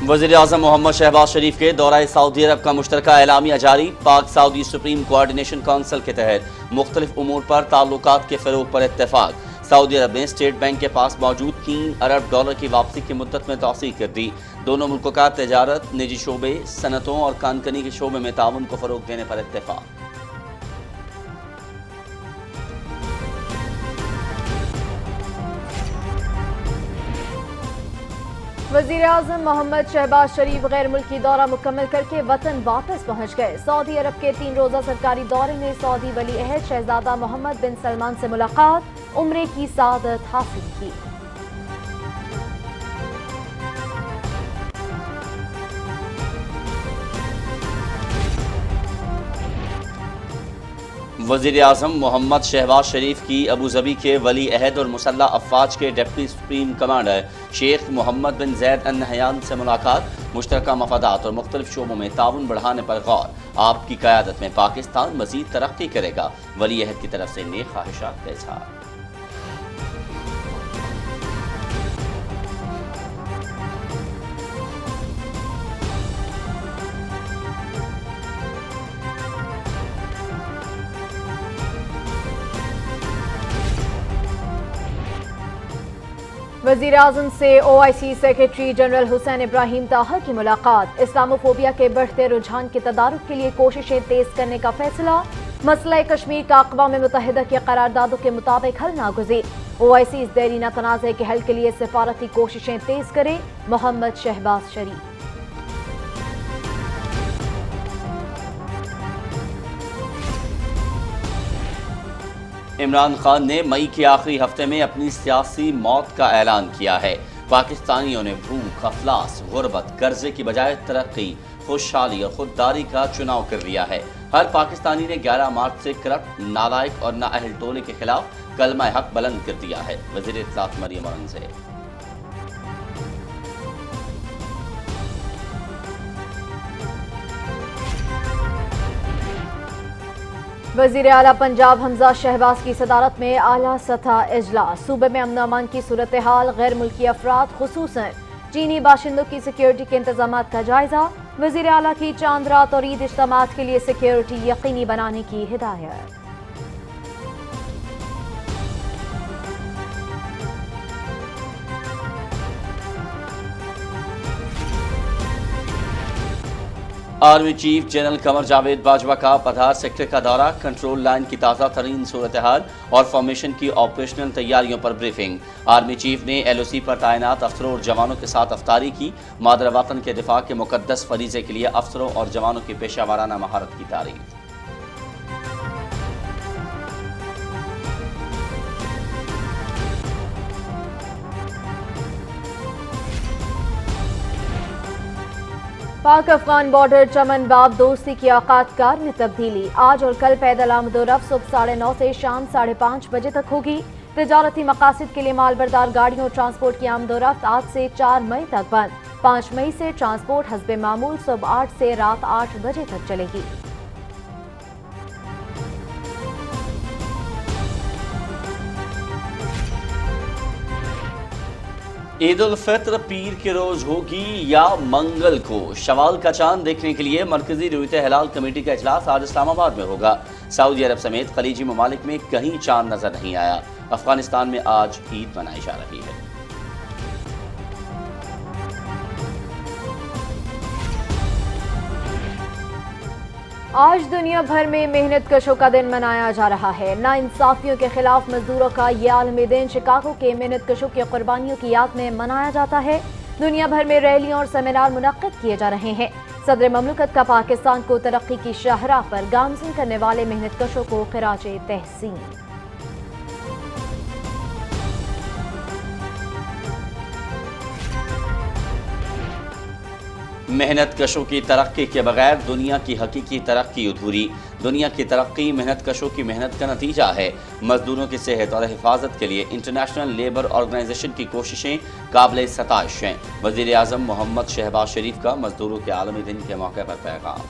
वज़ीर-ए-आज़म मोहम्मद शहबाज शरीफ के दौरा सऊदी अरब का मुश्तरका एलामिया जारी। पाक सऊदी सुप्रीम कोऑर्डिनेशन काउंसिल के तहत मुख्तलिफ उमूर पर ताल्लुकात के फ़रोग़ पर इत्तेफाक। सऊदी अरब ने स्टेट बैंक के पास मौजूद $3 अरब की वापसी की मुद्दत में तौसीक़ कर दी। दोनों मुल्कों का तजारत, निजी शोबे, सनतों और कानकनी के शोबे में ताउन को फ़रोग़ देने पर इत्तेफाक। वज़ीर-ए-आज़म मोहम्मद शहबाज शरीफ गैर मुल्की दौरा मुकम्मल करके वतन वापस पहुँच गए। सऊदी अरब के 3 रोज़ा सरकारी दौरे में सऊदी वली अहद शहजादा मोहम्मद बिन सलमान से मुलाकात, उम्रे की सआदत हासिल की। वज़ीर-ए-आज़म मोहम्मद शहबाज शरीफ की अबूज़बी के वली अहद और मुसल्लह अफ़वाज के deputy supreme commander Sheikh Mohammed bin Zayed Al Nahyan से मुलाकात, मुश्तरका मफादात और मुख्तलिफ शोबों में ताउन बढ़ाने पर गौर। आपकी क़यादत में पाकिस्तान मज़ीद तरक्की करेगा। वली अहद की तरफ से नेक ख्वाहिशात का इज़हार। वज़ीर-ए-आज़म से OIC secretary general Hussain Ibrahim ताहा की मुलाकात। इस्लामोफोबिया के बढ़ते रुझान के तदारुक के लिए कोशिशें तेज करने का फैसला। मसला कश्मीर का अक़वाम मुत्तहिदा की करारदादों के मुताबिक हल नागुज़ीर। OIC इस देरीना तनाज़े के हल के लिए सिफारती कोशिशें तेज करे। मोहम्मद शहबाज शरीफ। इमरान खान ने मई के आखिरी हफ्ते में अपनी सियासी मौत का ऐलान किया है। पाकिस्तानियों ने भूख, अफलास, गुर्बत, कर्जे की बजाय तरक्की, खुशहाली और खुददारी का चुनाव कर लिया है। हर पाकिस्तानी ने 11 मार्च से करप्ट, नालायक और नाअहल टोले के खिलाफ कलमा हक बुलंद कर दिया है। वज़ीर इत्तलात मरियम औरंगज़ेब। वज़ीर आला पंजाब हमजा शहबाज की सदारत में आला सतह इजलास। सूबे में अमन अमान की सूरत हाल, गैर मुल्की अफराद खुसूसन चीनी बाशिंदों की सिक्योरिटी के इंतजाम का जायजा। वज़ीर आला की चांद रात और ईद इज्तिमात के लिए सिक्योरिटी यकीनी बनाने की हिदायत। Army chief general Qamar Javed Bajwa का पधार सेक्टर का दौरा, कंट्रोल लाइन की ताज़ा तरीन सूरत हाल और फॉर्मेशन की ऑपरेशनल तैयारियों पर ब्रीफिंग। आर्मी चीफ ने LOC पर तैनात अफसरों और जवानों के साथ अफ्तारी की। मादर वतन के दिफा के मुकद्दस फरीज़े के लिए अफसरों और जवानों की पेशा वाराना महारत की तारीफ। पाक अफगान बॉर्डर चमन बाब दोस्ती की औकात कार में तब्दीली। आज और कल पैदल आमदोरफ्त सुबह 9:30 से शाम 5:30 बजे तक होगी। तिजारती मकासद के लिए मालबरदार गाड़ियों और ट्रांसपोर्ट की आमदोरफ्त आज से 4 मई तक बंद। 5 मई से ट्रांसपोर्ट हस्बे मामूल सुबह 8 से रात 8 बजे तक चलेगी। ईद उल फित्र पीर के रोज होगी या मंगल को? शवाल का चांद देखने के लिए मरकजी रुयत हिलाल कमेटी का इजलास आज इस्लामाबाद में होगा। सऊदी अरब समेत खलीजी ममालिक में कहीं चांद नजर नहीं आया। अफगानिस्तान में आज ईद मनाई जा रही है। आज दुनिया भर में मेहनत कशों का दिन मनाया जा रहा है। नाइंसाफियों के खिलाफ मजदूरों का ये आलमी दिन शिकागो के मेहनत कशों की कुर्बानियों की याद में मनाया जाता है। दुनिया भर में रैलियां और सेमिनार मुनक्किद किए जा रहे हैं। सदर ममलकत का पाकिस्तान को तरक्की की शाहराह पर गामज़न करने वाले मेहनत कशों को खिराजे तहसीन। मेहनत कशों की तरक्की के बगैर दुनिया की हकीकी तरक्की अधूरी। दुनिया की तरक्की मेहनत कशों की मेहनत का नतीजा है। मजदूरों की सेहत और हिफाजत के लिए इंटरनेशनल लेबर ऑर्गेनाइजेशन की कोशिशें काबिल सताइश हैं। वज़ीर आज़म मोहम्मद शहबाज शरीफ का मजदूरों के आलमी दिन के मौके पर पैगाम।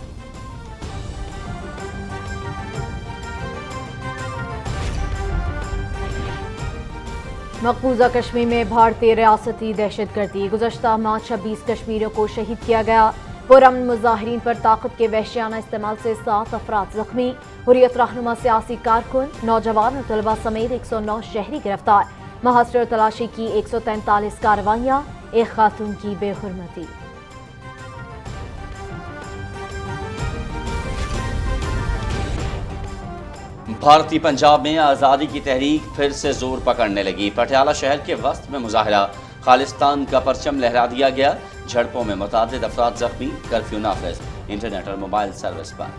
मकबूजा कश्मीर में भारतीय रियासती दहशतगर्दी, गुज़श्ता माह 26 कश्मीरियों को शहीद किया गया। पुरअमन मुजाहिरीन पर ताकत के वहशियाना इस्तेमाल से 7 अफराद जख्मी। हुर्रियत रहनुमा सियासी कारकुन, नौजवान और तलबा समेत 109 शहरी गिरफ्तार। महासर और तलाशी की 143 कार्रवाइयाँ, एक खातून की बेहुरमती। भारतीय पंजाब में आज़ादी की तहरीक फिर से जोर पकड़ने लगी। पटियाला शहर के वस्त में मुजाहरा, खालिस्तान का परचम लहरा दिया गया। झड़पों में मुतादिद अफराद जख्मी, कर्फ्यू नाफिज, इंटरनेट और मोबाइल सर्विस बंद।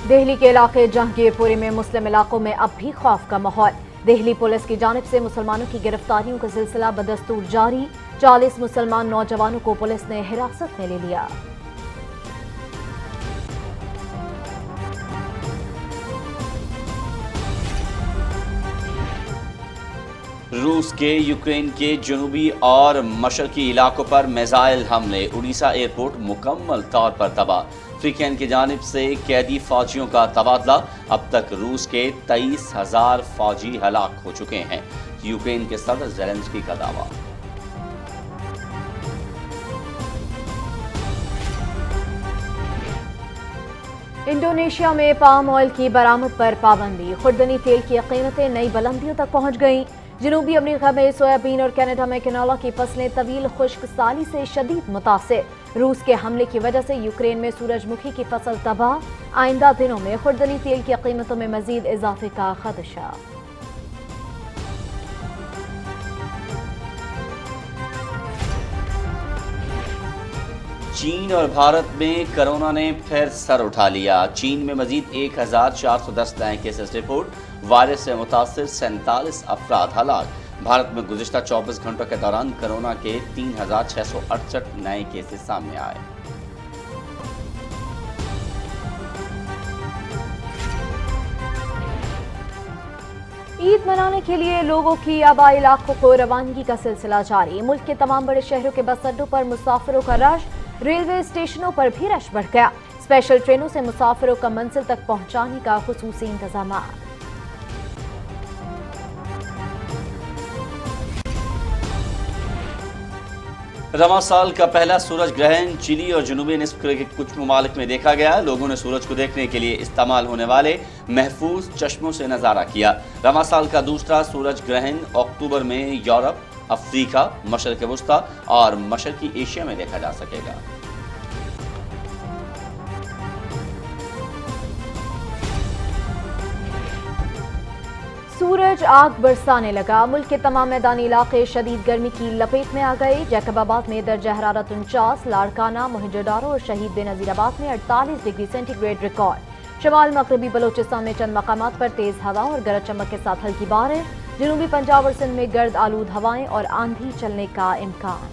दिल्ली के इलाके जहांगीरपुरी में मुस्लिम इलाकों में अब भी खौफ का माहौल। दिल्ली पुलिस की जानिब से मुसलमानों की गिरफ्तारियों का सिलसिला बदस्तूर जारी। 40 मुसलमान नौजवानों को पुलिस ने हिरासत में ले लिया। रूस के यूक्रेन के जनूबी और मशरकी इलाकों पर मिसाइल हमले, उड़ीसा एयरपोर्ट मुकम्मल तौर पर तबाह। अफ्रीकन की जानिब से कैदी फौजियों का तबादला, अब तक रूस के 23,000 फौजी हलाक हो चुके हैं। यूक्रेन के सदर ज़ेलेंस्की का दावा। इंडोनेशिया में पाम ऑयल की बरामद पर पाबंदी, खुर्दनी तेल की कीमतें नई बुलंदियों तक पहुंच गईं। जनूबी अमेरिका में सोयाबीन और कनाडा में कैनोला की फसलें तवील खुश्क साली से शदीद मुतासिर। रूस के हमले की वजह से यूक्रेन में सूरजमुखी की फसल तबाह। आइंदा दिनों में खुर्दनी तेल की कीमतों में मजीद इजाफे का खदशा। चीन और भारत में कोरोना ने फिर सर उठा लिया। चीन में मजीद 1410 नए केसेस रिपोर्ट, वायरस से मुतासिर 47 अफराद हलाक। भारत में गुज़िश्ता 24 घंटों के दौरान कोरोना के 3668 नए केसेस सामने आए। ईद मनाने के लिए लोगों की आबाई इलाकों को रवानगी का सिलसिला जारी। मुल्क के तमाम बड़े शहरों के बस अड्डों पर मुसाफिरों का रश, रेलवे स्टेशनों पर भी रश बढ़ गया। स्पेशल ट्रेनों से मुसाफिरों का मंजिल तक पहुंचाने का खुसूसी इंतजाम। रवां साल का पहला सूरज ग्रहण चिली और जनूबी निस्फ के कुछ ममालिक में देखा गया। लोगों ने सूरज को देखने के लिए इस्तेमाल होने वाले महफूज चश्मों से नज़ारा किया। रवां साल का दूसरा सूरज ग्रहण अक्टूबर में यूरोप, अफ्रीका, मशरक़ वस्ता और मशरक़ी एशिया में देखा जा सकेगा। सूरज आग बरसाने लगा। मुल्क के तमाम मैदानी इलाके शदीद गर्मी की लपेट में आ गए। जैकबाबाद में दर्ज हरारत 49, लाड़काना, मोहनजोदारो और शहीद बेनज़ीराबाद में 48 डिग्री सेंटीग्रेड रिकॉर्ड। शमाल मगरबी बलोचिस्तान में चंद मकामात पर तेज हवाओं और गरज चमक के साथ हल्की बारिश। जनूबी पंजाब और सिंध में गर्द आलूद हवाएं और आंधी चलने का इम्कान।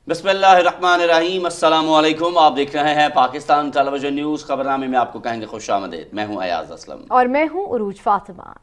बिस्मिल्लाहिर्रहमानिर्रहीम, अस्सलामु अलैकुम। आप देख रहे हैं पाकिस्तान टेलीविजन न्यूज़। खबरनामे में आपको कहेंगे खुशामदीद। मैं हूं अयाज असलम और मैं हूं उरूज फातिमा।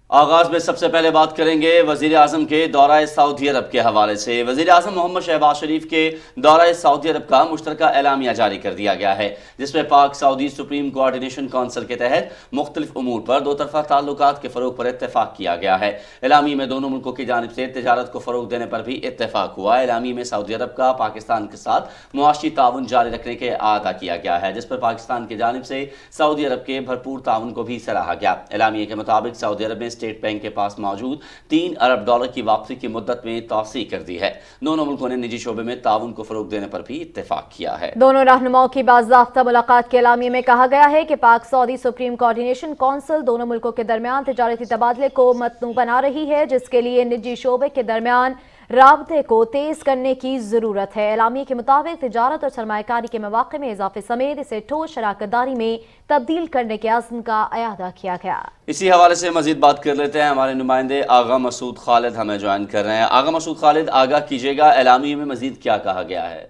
आगाज में सबसे पहले बात करेंगे वजीर आजम के दौरा सऊदी अरब के हवाले से। वजीर आजम मोहम्मद शहबाज शरीफ के दौरा सऊदी अरब का मुश्तरका एलामिया जारी कर दिया गया है, जिसमें पाक सऊदी सुप्रीम कोऑर्डिनेशन काउंसिल के तहत मुख्तलिफ उमूर पर दो तरफा ताल्लुकात के फरोग पर इत्तेफाक किया गया है। एलामी में दोनों मुल्कों की जानिब से तजारत को फरोग देने पर भी इत्तेफाक हुआ। एलामी में सऊदी अरब का पाकिस्तान के साथ मुआशी ताउन जारी रखने के अदा किया गया है, जिस पर पाकिस्तान की जानिब से सऊदी अरब के भरपूर ताउन को भी सराहा गया। एलामिया के मुताबिक सऊदी अरब में اسٹیٹ بینک کے پاس موجود $3 ارب کی واپسی کی مدت میں توسیع کر دی ہے۔ دونوں ملکوں نے نجی شعبے میں تعاون کو فروغ دینے پر بھی اتفاق کیا ہے۔ دونوں رہنماؤں کی باضابطہ ملاقات کے اعلامیے میں کہا گیا ہے کہ پاک سعودی سپریم کوآرڈینیشن کونسل دونوں ملکوں کے درمیان تجارتی تبادلے کو متنوع بنا رہی ہے، جس کے لیے نجی شعبے کے درمیان رابطے کو تیز کرنے کی ضرورت ہے۔ اعلامیے کے مطابق تجارت اور سرمایہ کاری کے مواقع میں اضافے سمیت اسے ٹھوس شراکت داری میں تبدیل کرنے کے عزم کا اعادہ کیا گیا۔ اسی حوالے سے مزید بات کر لیتے ہیں، ہمارے نمائندے آغا مسعود خالد ہمیں جوائن کر رہے ہیں۔ آغا مسعود خالد، آگاہ کیجیے گا اعلامیے میں مزید کیا کہا گیا ہے؟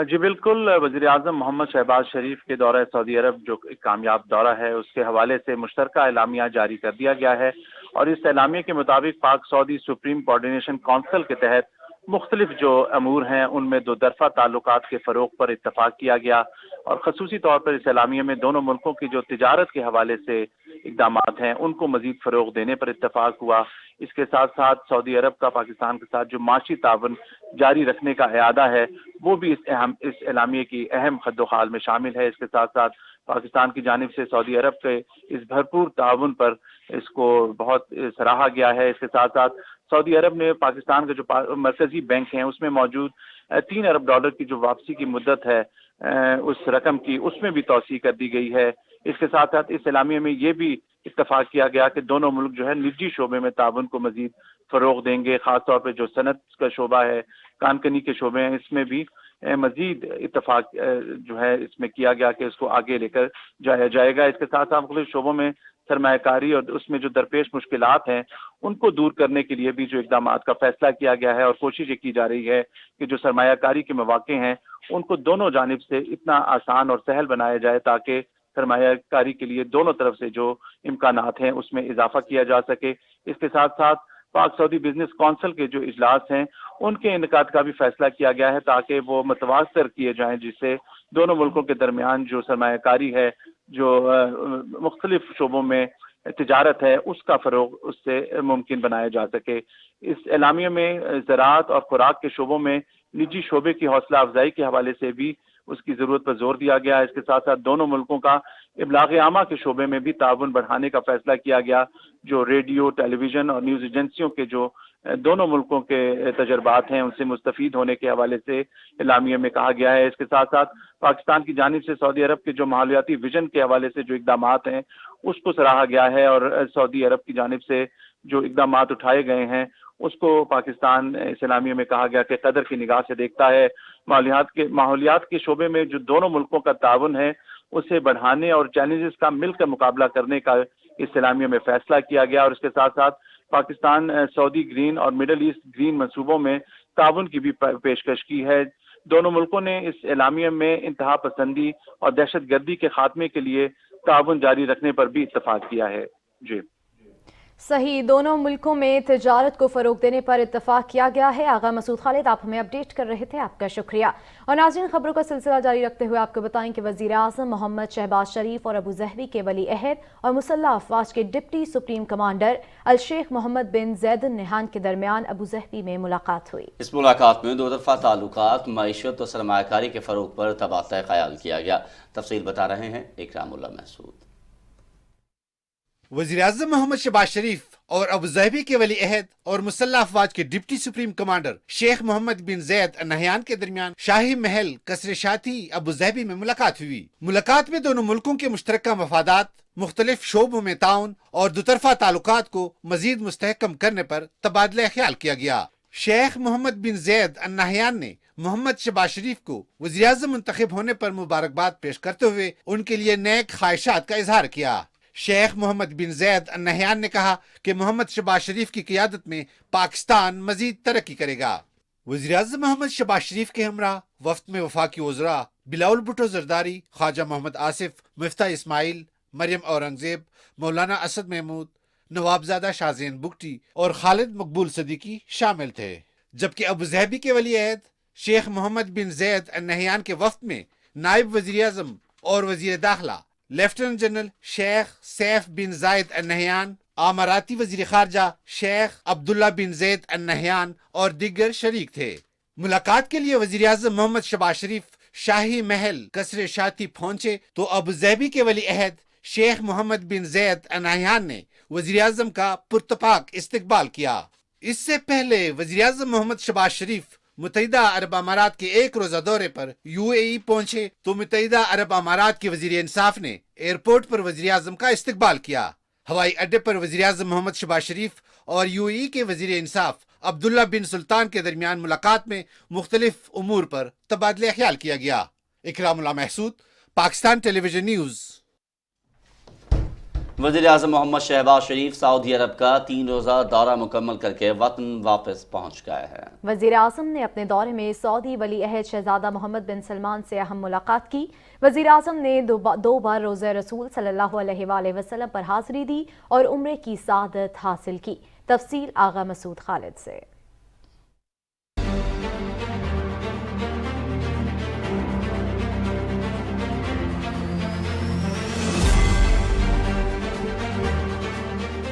جی بالکل، وزیر اعظم محمد شہباز شریف کے دورہ سعودی عرب جو ایک کامیاب دورہ ہے، اس کے حوالے سے مشترکہ اعلامیہ جاری کر دیا گیا ہے، اور اس اعلامیے کے مطابق پاک سعودی سپریم کوآرڈینیشن کونسل کے تحت مختلف جو امور ہیں ان میں دو طرفہ تعلقات کے فروغ پر اتفاق کیا گیا، اور خصوصی طور پر اس اعلامیے میں دونوں ملکوں کی جو تجارت کے حوالے سے اقدامات ہیں ان کو مزید فروغ دینے پر اتفاق ہوا۔ اس کے ساتھ ساتھ سعودی عرب کا پاکستان کے ساتھ جو معاشی تعاون جاری رکھنے کا اعادہ ہے وہ بھی اس اعلامیے کی اہم خد و خال میں شامل ہے۔ اس کے ساتھ ساتھ پاکستان کی جانب سے سعودی عرب کے اس بھرپور تعاون پر اس کو بہت سراہا گیا ہے۔ اس کے ساتھ ساتھ سعودی عرب نے پاکستان کا جو مرکزی بینک ہیں اس میں موجود $3 ارب کی جو واپسی کی مدت ہے اس رقم کی، اس میں بھی توسیع کر دی گئی ہے۔ اس کے ساتھ ساتھ اس اعلامیے میں یہ بھی اتفاق کیا گیا کہ دونوں ملک جو ہے نجی شعبے میں تعاون کو مزید فروغ دیں گے، خاص طور پہ جو صنعت کا شعبہ ہے، کان کنی کے شعبے ہیں، اس میں بھی مزید اتفاق جو ہے اس میں کیا گیا کہ اس کو آگے لے کر جایا جائے گا۔ اس کے ساتھ ساتھ مختلف شعبوں میں سرمایہ کاری اور اس میں جو درپیش مشکلات ہیں ان کو دور کرنے کے لیے بھی جو اقدامات کا فیصلہ کیا گیا ہے، اور کوشش یہ کی جا رہی ہے کہ جو سرمایہ کاری کے مواقع ہیں ان کو دونوں جانب سے اتنا آسان اور سہل بنایا جائے تاکہ سرمایہ کاری کے لیے دونوں طرف سے جو امکانات ہیں اس میں اضافہ کیا جا سکے۔ اس کے ساتھ ساتھ پاک سعودی بزنس کونسل کے جو اجلاس ہیں ان کے انعقاد کا بھی فیصلہ کیا گیا ہے تاکہ وہ متواتر کیے جائیں، جس سے دونوں ملکوں کے درمیان جو سرمایہ کاری ہے، جو مختلف شعبوں میں تجارت ہے، اس کا فروغ اس سے ممکن بنایا جا سکے۔ اس اعلامیے میں زراعت اور خوراک کے شعبوں میں نجی شعبے کی حوصلہ افزائی کے حوالے سے بھی اس کی ضرورت پر زور دیا گیا۔ اس کے ساتھ ساتھ دونوں ملکوں کا ابلاغ عامہ کے شعبے میں بھی تعاون بڑھانے کا فیصلہ کیا گیا، جو ریڈیو، ٹیلی ویژن اور نیوز ایجنسیوں کے جو دونوں ملکوں کے تجربات ہیں ان سے مستفید ہونے کے حوالے سے اعلامیے میں کہا گیا ہے۔ اس کے ساتھ ساتھ پاکستان کی جانب سے سعودی عرب کے جو ماحولیاتی ویژن کے حوالے سے جو اقدامات ہیں اس کو سراہا گیا ہے، اور سعودی عرب کی جانب سے جو اقدامات اٹھائے گئے ہیں اس کو پاکستان اس اعلامیے میں کہا گیا کہ قدر کی نگاہ سے دیکھتا ہے۔ ماحولیات کے شعبے میں جو دونوں ملکوں کا تعاون ہے اسے بڑھانے اور چیلنجز کا مل کر مقابلہ کرنے کا اس اعلامیے میں فیصلہ کیا گیا، اور اس کے ساتھ ساتھ پاکستان سعودی گرین اور مڈل ایسٹ گرین منصوبوں میں تعاون کی بھی پیشکش کی ہے۔ دونوں ملکوں نے اس اعلامیے میں انتہا پسندی اور دہشت گردی کے خاتمے کے لیے تعاون جاری رکھنے پر بھی اتفاق کیا ہے۔ جی صحیح، دونوں ملکوں میں تجارت کو فروغ دینے پر اتفاق کیا گیا ہے۔ آغا مسعود خالد، آپ ہمیں اپڈیٹ کر رہے تھے، آپ کا شکریہ۔ اور ناظرین، خبروں کا سلسلہ جاری رکھتے ہوئے آپ کو بتائیں کہ وزیر اعظم محمد شہباز شریف اور ابوظہبی کے ولی عہد اور مسلح افواج کے ڈپٹی سپریم کمانڈر الشیخ محمد بن زید ال نہیان کے درمیان ابوظہبی میں ملاقات ہوئی۔ اس ملاقات میں دو طرفہ تعلقات، معیشت اور سرمایہ کاری کے فروغ پر تبادلہ خیال کیا گیا۔ تفصیل بتا رہے ہیں اکرام اللہ محسود۔ وزیر اعظم محمد شہباز شریف اور ابوظہبی کے ولی عہد اور مسلح افواج کے ڈپٹی سپریم کمانڈر شیخ محمد بن زید ال نہیان کے درمیان شاہی محل قصر شاتی ابوظہبی میں ملاقات ہوئی۔ ملاقات میں دونوں ملکوں کے مشترکہ مفادات، مختلف شعبوں میں تعاون اور دوطرفہ تعلقات کو مزید مستحکم کرنے پر تبادلہ خیال کیا گیا۔ شیخ محمد بن زید ال نہیان نے محمد شہباز شریف کو وزیر اعظم منتخب ہونے پر مبارکباد پیش کرتے ہوئے ان کے لیے نیک خواہشات کا اظہار کیا۔ شیخ محمد بن زید ال نہیان نے کہا کہ محمد شہباز شریف کی قیادت میں پاکستان مزید ترقی کرے گا۔ وزیر اعظم محمد شہباز شریف کے ہمراہ وفد میں وفاقی وزراء بلاول بھٹو زرداری، خواجہ محمد آصف، مفتاح اسماعیل، مریم اورنگزیب، مولانا اسد محمود، نوابزادہ شاہ زین بگٹی اور خالد مقبول صدیقی شامل تھے، جبکہ ابوظہبی کے ولی عہد شیخ محمد بن زید ال نہیان کے وفد میں نائب وزیر اعظم اور وزیر داخلہ لیفٹیننٹ جنرل شیخ سیف بن زائد ال نہیان، اماراتی وزیر خارجہ شیخ عبداللہ بن زید ال نہیان اور دیگر شریک تھے۔ ملاقات کے لیے وزیر اعظم محمد شہباز شریف شاہی محل قصر شاتی پہنچے تو ابوظہبی کے ولی عہد شیخ محمد بن زید ال نہیان نے वज़ीर-ए-आज़म का पुरतपाक इस्तकबाल किया। इससे पहले वज़ीर-ए-आज़म मोहम्मद शहबाज शरीफ मुत्तहिदा अरब अमारात के एक रोजा दौरे पर यूएई पहुंचे तो मुत्तहिदा अरब अमारात के वज़ीर इंसाफ ने एयरपोर्ट पर वज़ीर-ए-आज़म का इस्तकबाल किया। हवाई अड्डे पर वज़ीर-ए-आज़म मोहम्मद शहबाज शरीफ और यूएई के वज़ीर इंसाफ अब्दुल्ला बिन सुल्तान के दरमियान मुलाकात में मुख्तलिफ उमूर पर तबादला ख्याल किया गया। Ikramullah Mehsud, Pakistan television news. वज़ीर-ए-आज़म मोहम्मद शहबाज शरीफ सऊदी अरब का 3 रोज़ा दौरा मुकम्मल करके वतन वापस पहुँच गए हैं। वज़ीर आज़म ने अपने दौरे में सऊदी वली अहद शहज़ादा मोहम्मद बिन सलमान से अहम मुलाकात की। वज़ीर आज़म ने दो बार रोज़े रसूल सल्लल्लाहु अलैहि वसल्लम पर हाज़िरी दी और उम्रे की सआदत हासिल की। तफसील आगा मसूद खालिद से।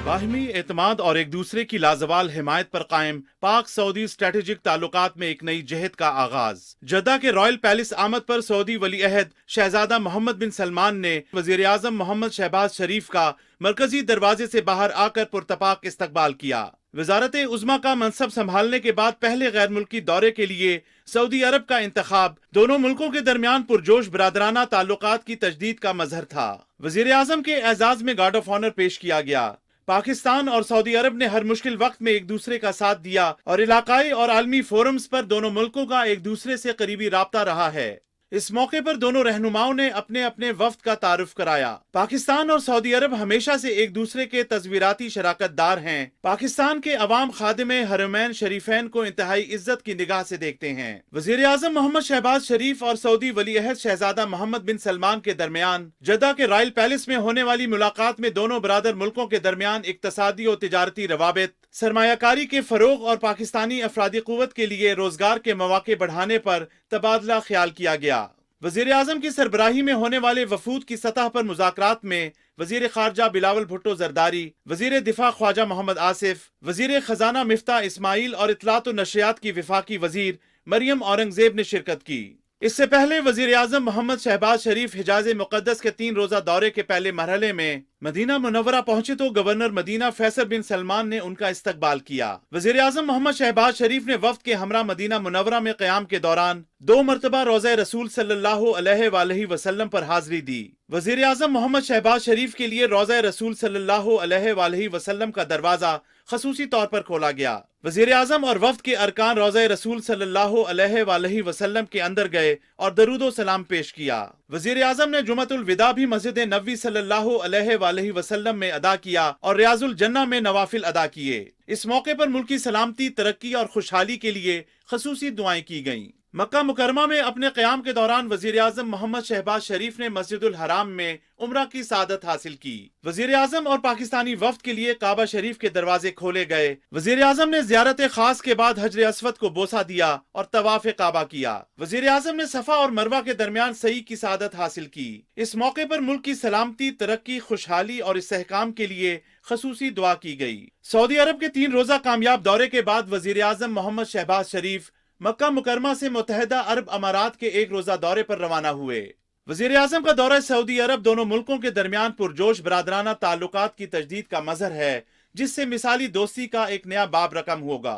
बाहमी एतमाद और एक दूसरे की लाजवाल हिमायत पर कायम पाक सऊदी स्ट्रेटेजिक ताल्लुकात में एक नई जहद का आगाज। जद्दा के रॉयल पैलेस आमद पर सऊदी वली अहद शहजादा मोहम्मद बिन सलमान ने वजीर आजम मोहम्मद शहबाज शरीफ का मरकजी दरवाजे से बाहर आकर पुरतपाक इस्तकबाल किया। वजारत उज़्मा का मनसब संभालने के बाद पहले गैर मुल्की दौरे के लिए सऊदी अरब का इंतखाब दोनों मुल्कों के दरमियान पुरजोश बरादराना ताल्लुकात की तजदीद का मजहर था। वजीर आजम के एजाज में गार्ड ऑफ ऑनर पेश किया गया। पाकिस्तान और सऊदी अरब ने हर मुश्किल वक्त में एक दूसरे का साथ दिया और इलाकाई और आलमी फोरम्स पर दोनों मुल्कों का एक दूसरे से करीबी राब्ता रहा है। इस मौके पर दोनों रहनुमाओं ने अपने अपने वफ्द का तारुफ कराया। पाकिस्तान और सऊदी अरब हमेशा से एक दूसरे के तस्वीराती शराकतदार हैं। पाकिस्तान के अवाम खादिमे हरमैन शरीफैन को इंतहाई इज्जत की निगाह से देखते हैं। वजीर आजम मोहम्मद शहबाज शरीफ और सऊदी वली अहद शहजादा मोहम्मद बिन सलमान के दरमियान जद्दा के रॉयल पैलेस में होने वाली मुलाकात में दोनों बरादर मुल्कों के दरमियान इक्तसादी और तिजारती रवाबित, सरमायाकारी के फरोग और पाकिस्तानी अफरादी कुव्वत के लिए रोजगार के मौके बढ़ाने पर तबादला ख्याल किया गया। वजीर आजम की सरबराही में होने वाले वफूद की सतह पर मुज़ाकरात में वजीर खारजा बिलावल भुट्टो जरदारी, वजीर दिफा ख्वाजा मोहम्मद आसिफ, वजीर खजाना मिफ्ता इस्माइल और इत्तलात व नशरियात की विफाकी वजीर मरियम औरंगजेब ने शिरकत की। इससे पहले वजीर आजम मोहम्मद शहबाज शरीफ हिजाज मुकद्दस के 3 रोजा दौरे के पहले मरहले में मदीना मुनव्वरा पहुंचे तो गवर्नर मदीना फैसल बिन सलमान ने उनका इस्तकबाल किया। वजीर आजम मोहम्मद शहबाज शरीफ ने वफ्द के हमरा मदीना मुनव्वरा में क़याम के दौरान 2 मरतबा रोज़े रसूल सल्लल्लाहु अलैहि वसल्लम पर हाजिरी दी। वजीर आजम मोहम्मद शहबाज शरीफ के लिए रोज़े रसूल सल्लल्लाहु अलैहि वसल्लम का दरवाजा खसूसी तौर पर खोला गया। वजीर आजम और वफ्द के अरकान रोज़े रसूल सल्लल्लाहु अलैहि वसल्लम के अंदर गए और दरूदो सलाम पेश किया। वजीर आजम ने जुमतुल विदा भी मस्जिद नबवी सल्लल्लाहु अलैहि वसल्लम में अदा किया और रियाजुल जन्ना में नवाफिल अदा किए। इस मौके पर मुल्क की सलामती, तरक्की और खुशहाली के लिए खसूसी दुआएं की गईं। मक्का मुकरमा में अपने क़याम के दौरान वजीर आजम मोहम्मद शहबाज शरीफ ने मस्जिदुल हराम में उम्रा की सादत हासिल की। वजीर आजम और पाकिस्तानी वफ्द के लिए काबा शरीफ के दरवाजे खोले गए। वजीर आजम ने ज़ियारत खास के बाद हजर अस्वद को बोसा दिया और तवाफ काबा किया। वजीर आजम ने सफा और मरवा के दरमियान सही की सादत हासिल की। इस मौके पर मुल्क की सलामती, तरक्की, खुशहाली और इस्तेहकाम के लिए खसूसी दुआ की गई। सऊदी अरब के 3 रोजा कामयाब दौरे के बाद वजीर आजम मोहम्मद शहबाज शरीफ मक्का मुकरमा से मुत्तहिदा अरब अमारात के 1 रोजा दौरे पर रवाना हुए। वजीर आजम का दौरा सऊदी अरब दोनों मुल्कों के दरमियान पुरजोश बरादराना ताल्लुकात की तजदीद का मजहर है, जिससे मिसाली दोस्ती का एक नया बाब रकम होगा।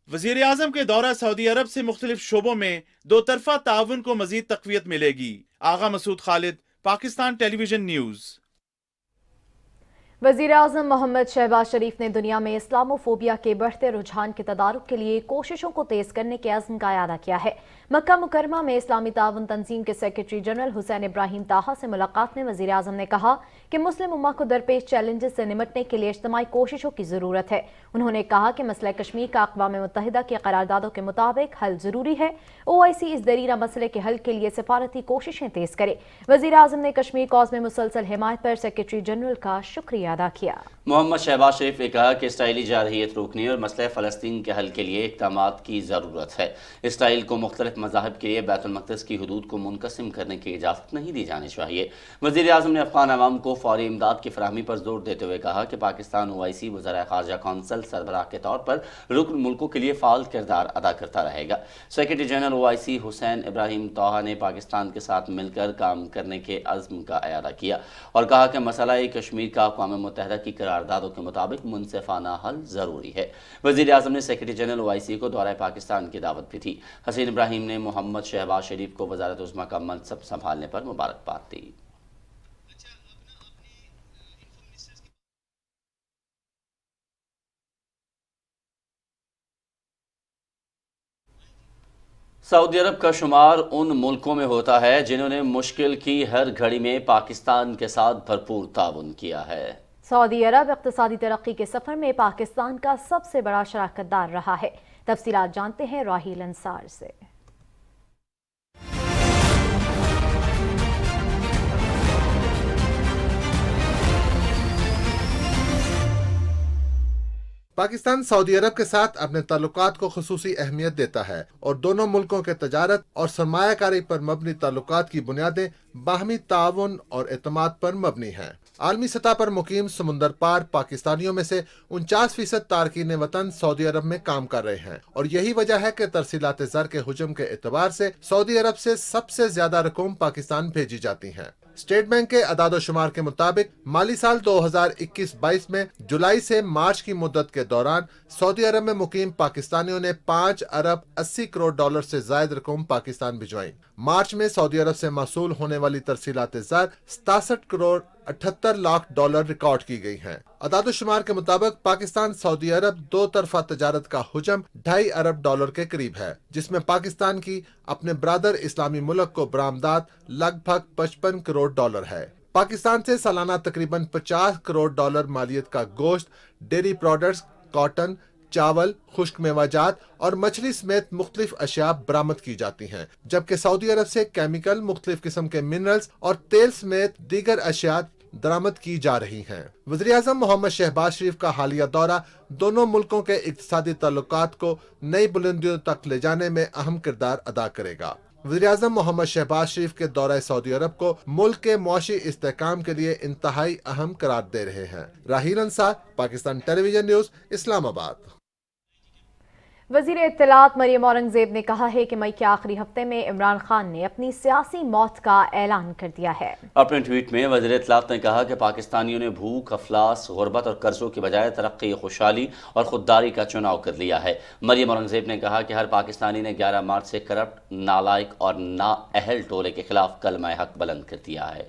वजीर आजम के दौरा सऊदी अरब से मुख्तलिफ शोबों में 2 तरफा ताउन को मजीद तकवीत मिलेगी। आगा मसूद खालिद, पाकिस्तान टेलीविजन न्यूज़। वज़ीर आज़म मोहम्मद शहबाज शरीफ ने दुनिया में इस्लामोफोबिया के बढ़ते रुझान के तदारुक के लिए कोशिशों को तेज करने के अज़्म का इआदा किया है। मक्का मुकरमा में इस्लामी ताउन तंजीम के सेक्रेटरी जनरल हुसैन इब्राहिम ताहा से मुलाकात में वज़ीर आज़म ने कहा कि मुस्लिम उम्मा को दरपेश चैलेंजेस से निमटने के लिए इज्तिमाई कोशिशों की ज़रूरत है। उन्होंने कहा कि मसला कश्मीर का अक़वाम मुत्तहिदा की करारदादों के मुताबिक हल ज़रूरी है। OIC इस दरीरा मसले के हल के लिए सिफारती कोशिशें तेज करे। वज़ीर आज़म ने कश्मीर कॉज में मुसलसल हिमायत पर सेक्रेटरी जनरल का शुक्रिया अदा किया। मोहम्मद शहबाज शरीफ ने कहा कि इसराइली जारहियत रोकने और मसले फ़लस्तीन के हल के लिए इक़दामात की ज़रूरत है। इसराइल को मुख्तलिफ मज़ाहिब के लिए बैतुल मक़दिस की हदूद को मुनक़सिम करने की इजाज़त नहीं दी जानी चाहिए। वज़ीर आज़म ने अफ़गान अवाम को फौरी इमदाद की फराहमी पर जोर देते हुए कहा कि पाकिस्तान OIC वज़ीर ख़ारजा कौंसल सरबराह के तौर पर रुकन मुल्कों के लिए फ़ाल किरदार अदा करता रहेगा। Secretary general OIC Hussain Ibrahim तोहा ने पाकिस्तान के साथ मिलकर काम करने के अज़्म का अयादा किया और कहा कि मसला कश्मीर का अक़वाम मुत्तहिदा की करारदादों के मुताबिक मुनसिफाना हल ज़रूरी है। वज़ीर आज़म ने सेक्रेटरी जनरल OIC को दौरे पाकिस्तान की दावत भी दी। हसीन इब्राहिम ने मोहम्मद शहबाज शरीफ को वज़ारत उज़्मा का मनसब संभालने पर मुबारकबाद दी। सऊदी अरब का शुमार उन मुल्कों में होता है जिन्होंने मुश्किल की हर घड़ी में पाकिस्तान के साथ भरपूर ताउन किया है। सऊदी अरब इक़्तिसादी तरक्की के सफ़र में पाकिस्तान का सबसे बड़ा शराकतदार रहा है। तफसीलात जानते हैं राहील अंसार से। पाकिस्तान सऊदी अरब के साथ अपने ताल्लुकात को खुसूसी अहमियत देता है और दोनों मुल्कों के तजारत और सरमायाकारी पर मबनी ताल्लुकात की बुनियादें बाहमी ताउन और एतमाद पर मबनी हैं। आलमी सतह पर मुकीम समुंदर पार पाकिस्तानियों में से 49% तारकीन वतन सऊदी अरब में काम कर रहे हैं और यही वजह है कि तरसीलात ज़र के हुजम के एतबार से सऊदी अरब से सबसे ज्यादा रकूम पाकिस्तान भेजी जाती हैं। स्टेट बैंक के अदाद-ओ-शुमार के मुताबिक माली साल 2021-22 में जुलाई से मार्च की मुद्दत के दौरान सऊदी अरब में मुकीम पाकिस्तानियों ने 5 अरब 80 करोड़ डॉलर से जायद रकम पाकिस्तान भिजवाई। मार्च में सऊदी अरब से मसूल होने वाली तरसीलात ज़र 67 करोड़ 78 लाख डॉलर रिकॉर्ड की गई हैं। अदाद-ओ-शुमार के मुताबिक पाकिस्तान सऊदी अरब दो तरफा तजारत का हुजम 2.5 अरब डॉलर के करीब है, जिसमें पाकिस्तान की अपने ब्रादर इस्लामी मुल्क को बरामदात लगभग 55 करोड़ डॉलर है। पाकिस्तान से सालाना तकरीबन 50 करोड़ डॉलर मालियत का गोश्त, डेयरी प्रोडक्ट्स, कॉटन, चावल, खुश्क मेवाजात और मछली समेत मुख्तलिफ अशिया बरामद की जाती हैं, जबकि सऊदी अरब से केमिकल, मुख्तलिफ किस्म के मिनरल्स और तेल समेत दीगर अशिया दरामद की जा रही हैं। वज़ीर आज़म मोहम्मद शहबाज शरीफ का हालिया दौरा दोनों मुल्कों के इक़्तिसादी ताल्लुकात को नई बुलंदियों तक ले जाने में अहम किरदार अदा करेगा। वज़ीर आज़म मोहम्मद शहबाज शरीफ के दौरे सऊदी अरब को मुल्क के मुआशी इस्तेहकाम के लिए इंतहाई अहम करार दे रहे हैं। राहील अंसार, पाकिस्तान टेलीविजन न्यूज़, इस्लामाबाद। वज़ीर इत्तलात मरियम औरंगज़ेब ने कहा है कि मई के आखिरी हफ्ते में इमरान खान ने अपनी सियासी मौत का ऐलान कर दिया है। अपने ट्वीट में वज़ीर इत्तलात ने कहा कि पाकिस्तानियों ने भूख, अफलास, गुर्बत और कर्जों की बजाय तरक्की, खुशहाली और खुददारी का चुनाव कर लिया है। मरियम औरंगज़ेब ने कहा कि हर पाकिस्तानी ने 11 मार्च से करप्ट, नालायक और नाअहल टोले के खिलाफ कलमा हक बुलंद कर दिया है।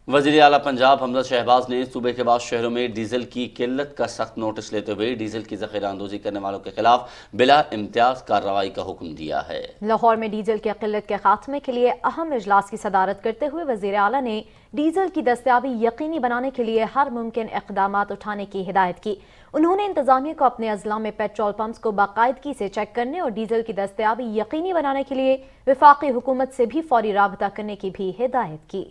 वज़ीर आला पंजाब हमजा शहबाज ने सूबे के बाद शहरों में डीजल की किल्लत का सख्त नोटिस लेते हुए डीजल की ज़ख़ीरा अंदोज़ी करने वालों के खिलाफ बिला इम्तियाज़ कार्रवाई का हुक्म दिया है। लाहौर में डीजल की किल्लत के खात्मे के लिए अहम इजलास की सदारत करते हुए वज़ीर आला ने डीजल की दस्तयाबी यकीनी बनाने के लिए हर मुमकिन इक़दामात उठाने की हिदायत की। उन्होंने इंतजामिया को अपने अजला में पेट्रोल पंप्स को बाकायदगी से चेक करने और डीजल की दस्तयाबी यकीनी बनाने के लिए वफाकी हुकूमत से भी फौरी राबता करने की भी हिदायत की।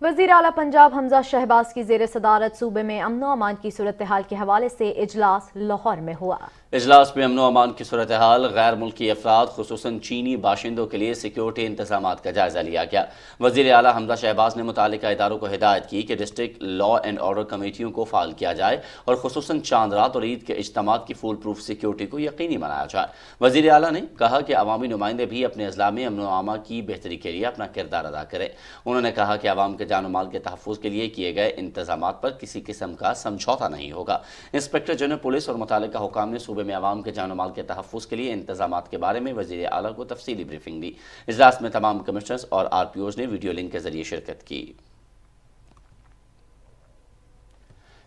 वज़ीर आला पंजाब हमजा शहबाज की ज़ेर सदारत सूबे में अमन व अमान की सूरत हाल के हवाले से इजलास लाहौर में हुआ। इजलास में अमन व अमान की सूरत हाल, गैर मुल्की अफराद खुसूसन चीनी बाशिंदों के लिए सिक्योरिटी इंतजामात का जायजा लिया गया। वज़ीर आला हमजा शहबाज ने मुतालिका इदारों को हिदायत की कि डिस्ट्रिक्ट लॉ एंड ऑर्डर कमेटियों को फाल किया जाए और खुसूसन चांद रात और ईद के इज्तिमात की फूल प्रूफ सिक्योरिटी को यकीनी बनाया जाए। वज़ीर आला ने कहा कि अवामी नुमाइंदे भी अपने अजला में अमन व अमान की बेहतरी के लिए अपना किरदार अदा करें। उन्होंने कहा कि अवाम के जान माल के तहफ़्फ़ुज़ के लिए किए गए इंतजामात पर किसी किस्म का समझौता नहीं होगा। इंस्पेक्टर जनरल पुलिस और मुतालिका हुकाम ने सूबे में अवाम के जान माल के तहफ़्फ़ुज़ के लिए इंतजामात के बारे में वज़ीर आला को तफसीली ब्रीफिंग दी। इजलास में तमाम कमिश्नर्स और RPOs ने वीडियो लिंक के जरिए शिरकत की।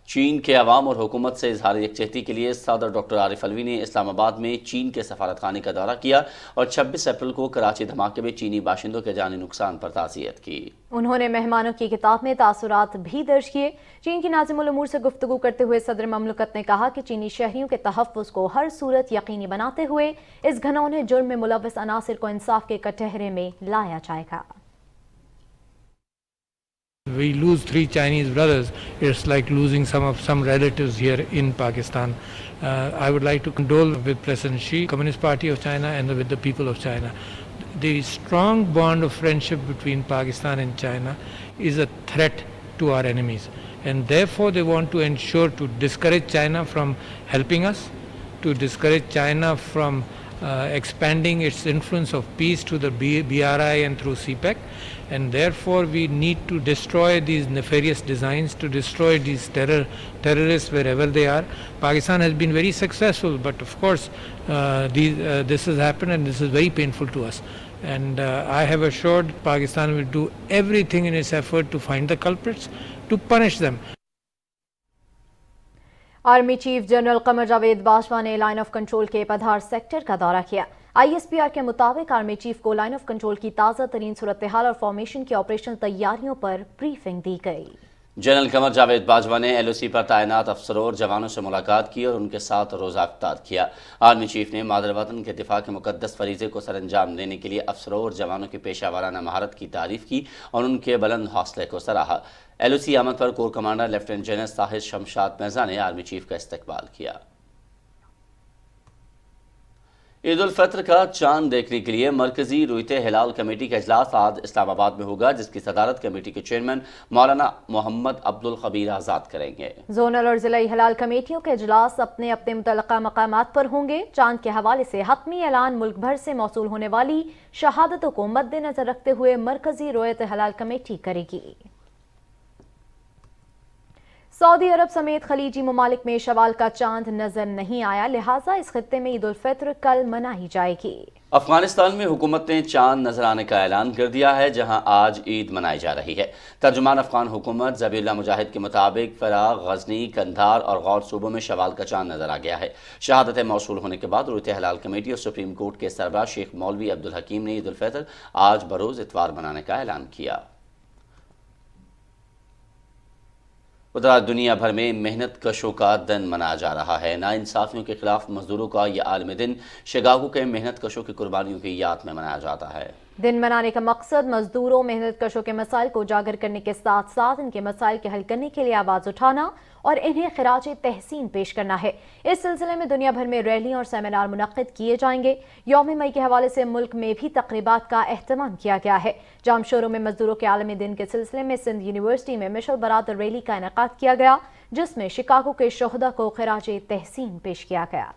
चीन के अवाम और हुकूमत से इजहार यकजहती के लिए सदर डॉक्टर आरिफ अलवी ने इस्लामाबाद में चीन के सफारतखाने का दौरा किया और 26 अप्रैल को कराची धमाके में चीनी बाशिंदों के जानी नुकसान पर ताज़ियत की। उन्होंने मेहमानों की किताब में तासुरात भी दर्ज किए। चीन की नाज़िमुल उमूर से गुफ्तगू करते हुए सदर ममलकत ने कहा कि चीनी शहरियों के तहफ़्फ़ुज़ को हर सूरत यकीनी बनाते हुए इस घनौने जुर्म में मुलव्वस अनासिर को इंसाफ के कटहरे में लाया जाएगा। we lose 3 Chinese brothers, it's like losing some relatives here in Pakistan. I would like to condole with President Xi, Communist Party of China, and with the people of China. The strong bond of friendship between Pakistan and China is a threat to our enemies, and therefore they want to ensure to discourage China from helping us, to discourage China from expanding its influence of peace to the BRI and through CPEC, and therefore we need to destroy these nefarious designs, to destroy these terrorists wherever they are. Pakistan has been very successful, but of course this has happened, and this is very painful to us. And I have assured Pakistan will do everything in its effort to find the culprits, to punish them. Army chief general Qamar Javed Bajwa ने line of control के पधार sector का दौरा किया। ISPR के मुताबिक army chief को line of control की ताज़ा तरीन सूरत हाल और फॉर्मेशन की ऑपरेशन तैयारियों पर ब्रीफिंग दी गई। जनरल कमर जावेद बाजवा ने LOC पर तैनात अफसरों और जवानों से मुलाकात की और उनके साथ रोज़ा इफ्तार किया। आर्मी चीफ ने मादर वतन के दिफा के मुकद्दस फरीज़े को सरअंजाम देने के लिए अफसरों और जवानों की पेशा वाराना महारत की तारीफ़ की और उनके बुलंद हौसले को सराहा। LOC आमद पर core commander lieutenant general Shahid Shamshad Mirza ने आर्मी चीफ का इस्तकबाल किया। ईद उल फित्र का चांद देखने के लिए मरकजी रुयते हिलाल कमेटी का इजलास आज इस्लामाबाद में होगा, जिसकी सदारत कमेटी के चेयरमैन मौलाना मोहम्मद अब्दुल खबीर आज़ाद करेंगे। जोनल और जिला हिलाल कमेटियों के इजलास अपने अपने मुतल्लका मकामात पर होंगे। चांद के हवाले से हतमी ऐलान मुल्क भर से मौसूल होने वाली शहादतों को मद्देनजर रखते हुए मरकजी रुयते हिलाल कमेटी करेगी। सऊदी अरब समेत खलीजी ममालिक में शवाल का चांद नजर नहीं आया, लिहाजा इस खित्ते में ईद उल फित्र कल मनाई जाएगी। अफगानिस्तान में हुकूमत ने चांद नजर आने का ऐलान कर दिया है, जहां आज ईद मनाई जा रही है। तर्जुमान अफगान हुकूमत ज़बीउल्लाह मुजाहिद के मुताबिक फराग, गजनी, कंधार और गौर सूबों में शवाल का चांद नजर आ गया है। शहादतें मौसूल होने के बाद रुयते हिलाल कमेटी और सुप्रीम कोर्ट के सरबराह शेख मौलवी अब्दुल हकीम ने ईद उल फित्र आज बरोज इतवार मनाने का ऐलान किया। उधर आज दुनिया भर में मेहनत कशों का दिन मनाया जा रहा है। नाइंसाफियों के खिलाफ मजदूरों का यह आलमी दिन शिकागो के मेहनत कशों की कुर्बानियों की याद में मनाया जाता है। दिन मनाने का मकसद मजदूरों, मेहनत कशों के मसाइल को उजागर करने के साथ साथ इनके मसाइल के हल करने के लिए आवाज़ उठाना और इन्हें खिराज तहसीन पेश करना है। इस सिलसिले में दुनिया भर में रैलियां और सेमिनार मुनक्किद किए जाएंगे। यौम मई के हवाले से मुल्क में भी तकरीबात का एहतमाम किया गया है। जामशोरों में मजदूरों के आलमी दिन के सिलसिले में सिंध यूनिवर्सिटी में मिशल बरादर रैली का इनेकाद किया गया, जिसमें शिकागो के शोहदा को खिराज तहसीन पेश किया गया।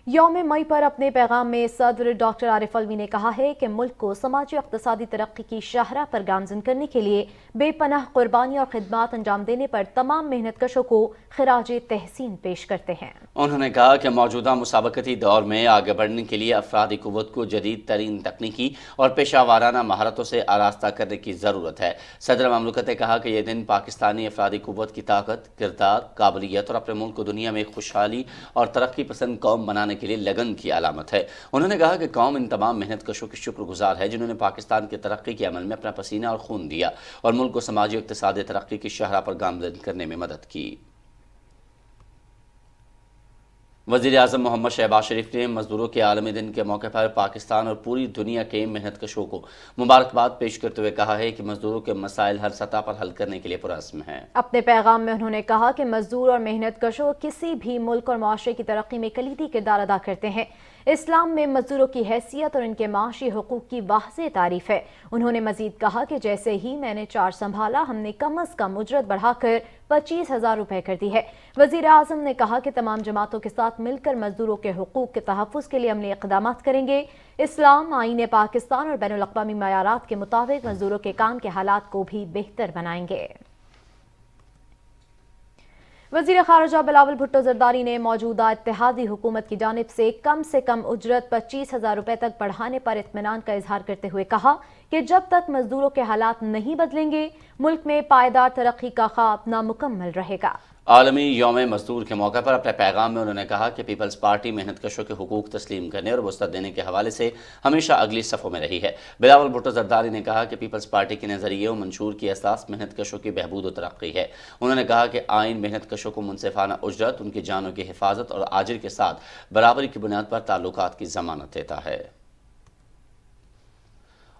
यौम मई पर अपने पैगाम में सदर डॉक्टर आरिफ अलवी ने कहा है कि मुल्क को समाजी और इक़्तिसादी तरक्की की शाहराह पर गामज़न करने के लिए बेपनाह कुर्बानी और खिदमात अंजाम देने पर तमाम मेहनत कशों को खिराज तहसीन पेश करते हैं। उन्होंने कहा कि मौजूदा मुसाबकती दौर में आगे बढ़ने के लिए अफरादी कुव्वत को जदीद तरीन तकनीकी और पेशा वाराना महारतों से आरास्ता करने की ज़रूरत है। सदर ममलकत ने कहा कि यह दिन पाकिस्तानी अफरादी कुव्वत की ताकत, किरदार, काबिलियत और अपने मुल्क को दुनिया में खुशहाली और तरक्की पसंद कौम बनाने के लिए लगन की अलामत है। उन्होंने कहा कि कौम इन तमाम मेहनत कशों की शुक्रगुजार है जिन्होंने पाकिस्तान की तरक्की के अमल में अपना पसीना और खून दिया और मुल्क को समाजी और इक़्तिसादी तरक्की की शाहराह पर गामज़न करने में मदद की। वज़ीर आज़म मोहम्मद शहबाज शरीफ ने मजदूरों के आलमी दिन के मौके पर पाकिस्तान और पूरी दुनिया के मेहनत कशों को मुबारकबाद पेश करते हुए कहा है कि मजदूरों के मसाइल हर सतह पर हल करने के लिए पुरअज़्म हैं। अपने पैगाम में उन्होंने कहा कि मजदूर और मेहनत कशों किसी भी मुल्क और मुआशरे की तरक्की में कलीदी किरदार अदा करते हैं। इस्लाम में मजदूरों की हैसियत और इनके माशी हुकूक की वाज़ेह तारीफ है। उन्होंने मजीद कहा कि जैसे ही मैंने चार्ज संभाला, हमने कम अज़ कम उजरत बढ़ाकर 25,000 रुपए कर दी है। वज़ीर आज़म ने कहा कि तमाम जमातों के साथ मिलकर मजदूरों के हुकूक के तहफ़्फ़ुज़ के लिए अमली इक़दाम करेंगे। इस्लाम, आईन पाकिस्तान और बैनुल अक़वामी मयारात के मुताबिक मजदूरों के काम के हालात को भी बेहतर बनाएंगे। वज़ीर ख़ारिजा बिलावल भुट्टो ज़रदारी ने मौजूदा इत्तेहादी हुकूमत की जानिब से कम उजरत 25,000 रुपए तक बढ़ाने पर इत्मीनान का इजहार करते हुए कहा कि जब तक मजदूरों के हालात नहीं बदलेंगे, मुल्क में पायदार तरक्की का ख्वाब नामुकम्मल रहेगा। आलमी यौम मजदूर के मौके पर अपने पैगाम में उन्होंने कहा कि पीपल्स पार्टी मेहनत कशों के हुकूक तस्लीम करने और वसअत देने के हवाले से हमेशा अगली सफ़ों में रही है। बिलावल भुट्टो ज़रदारी ने कहा कि पीपल्स पार्टी के नज़रिए और मंशूर की असास मेहनत कशों की बहबूद और तरक्की है। उन्होंने कहा कि आइन मेहनत कशों को मुनसिफाना उजरत, उनकी जानों की हिफाजत और आजिर के साथ बराबरी की बुनियाद पर ताल्लुकात की ज़मानत देता है।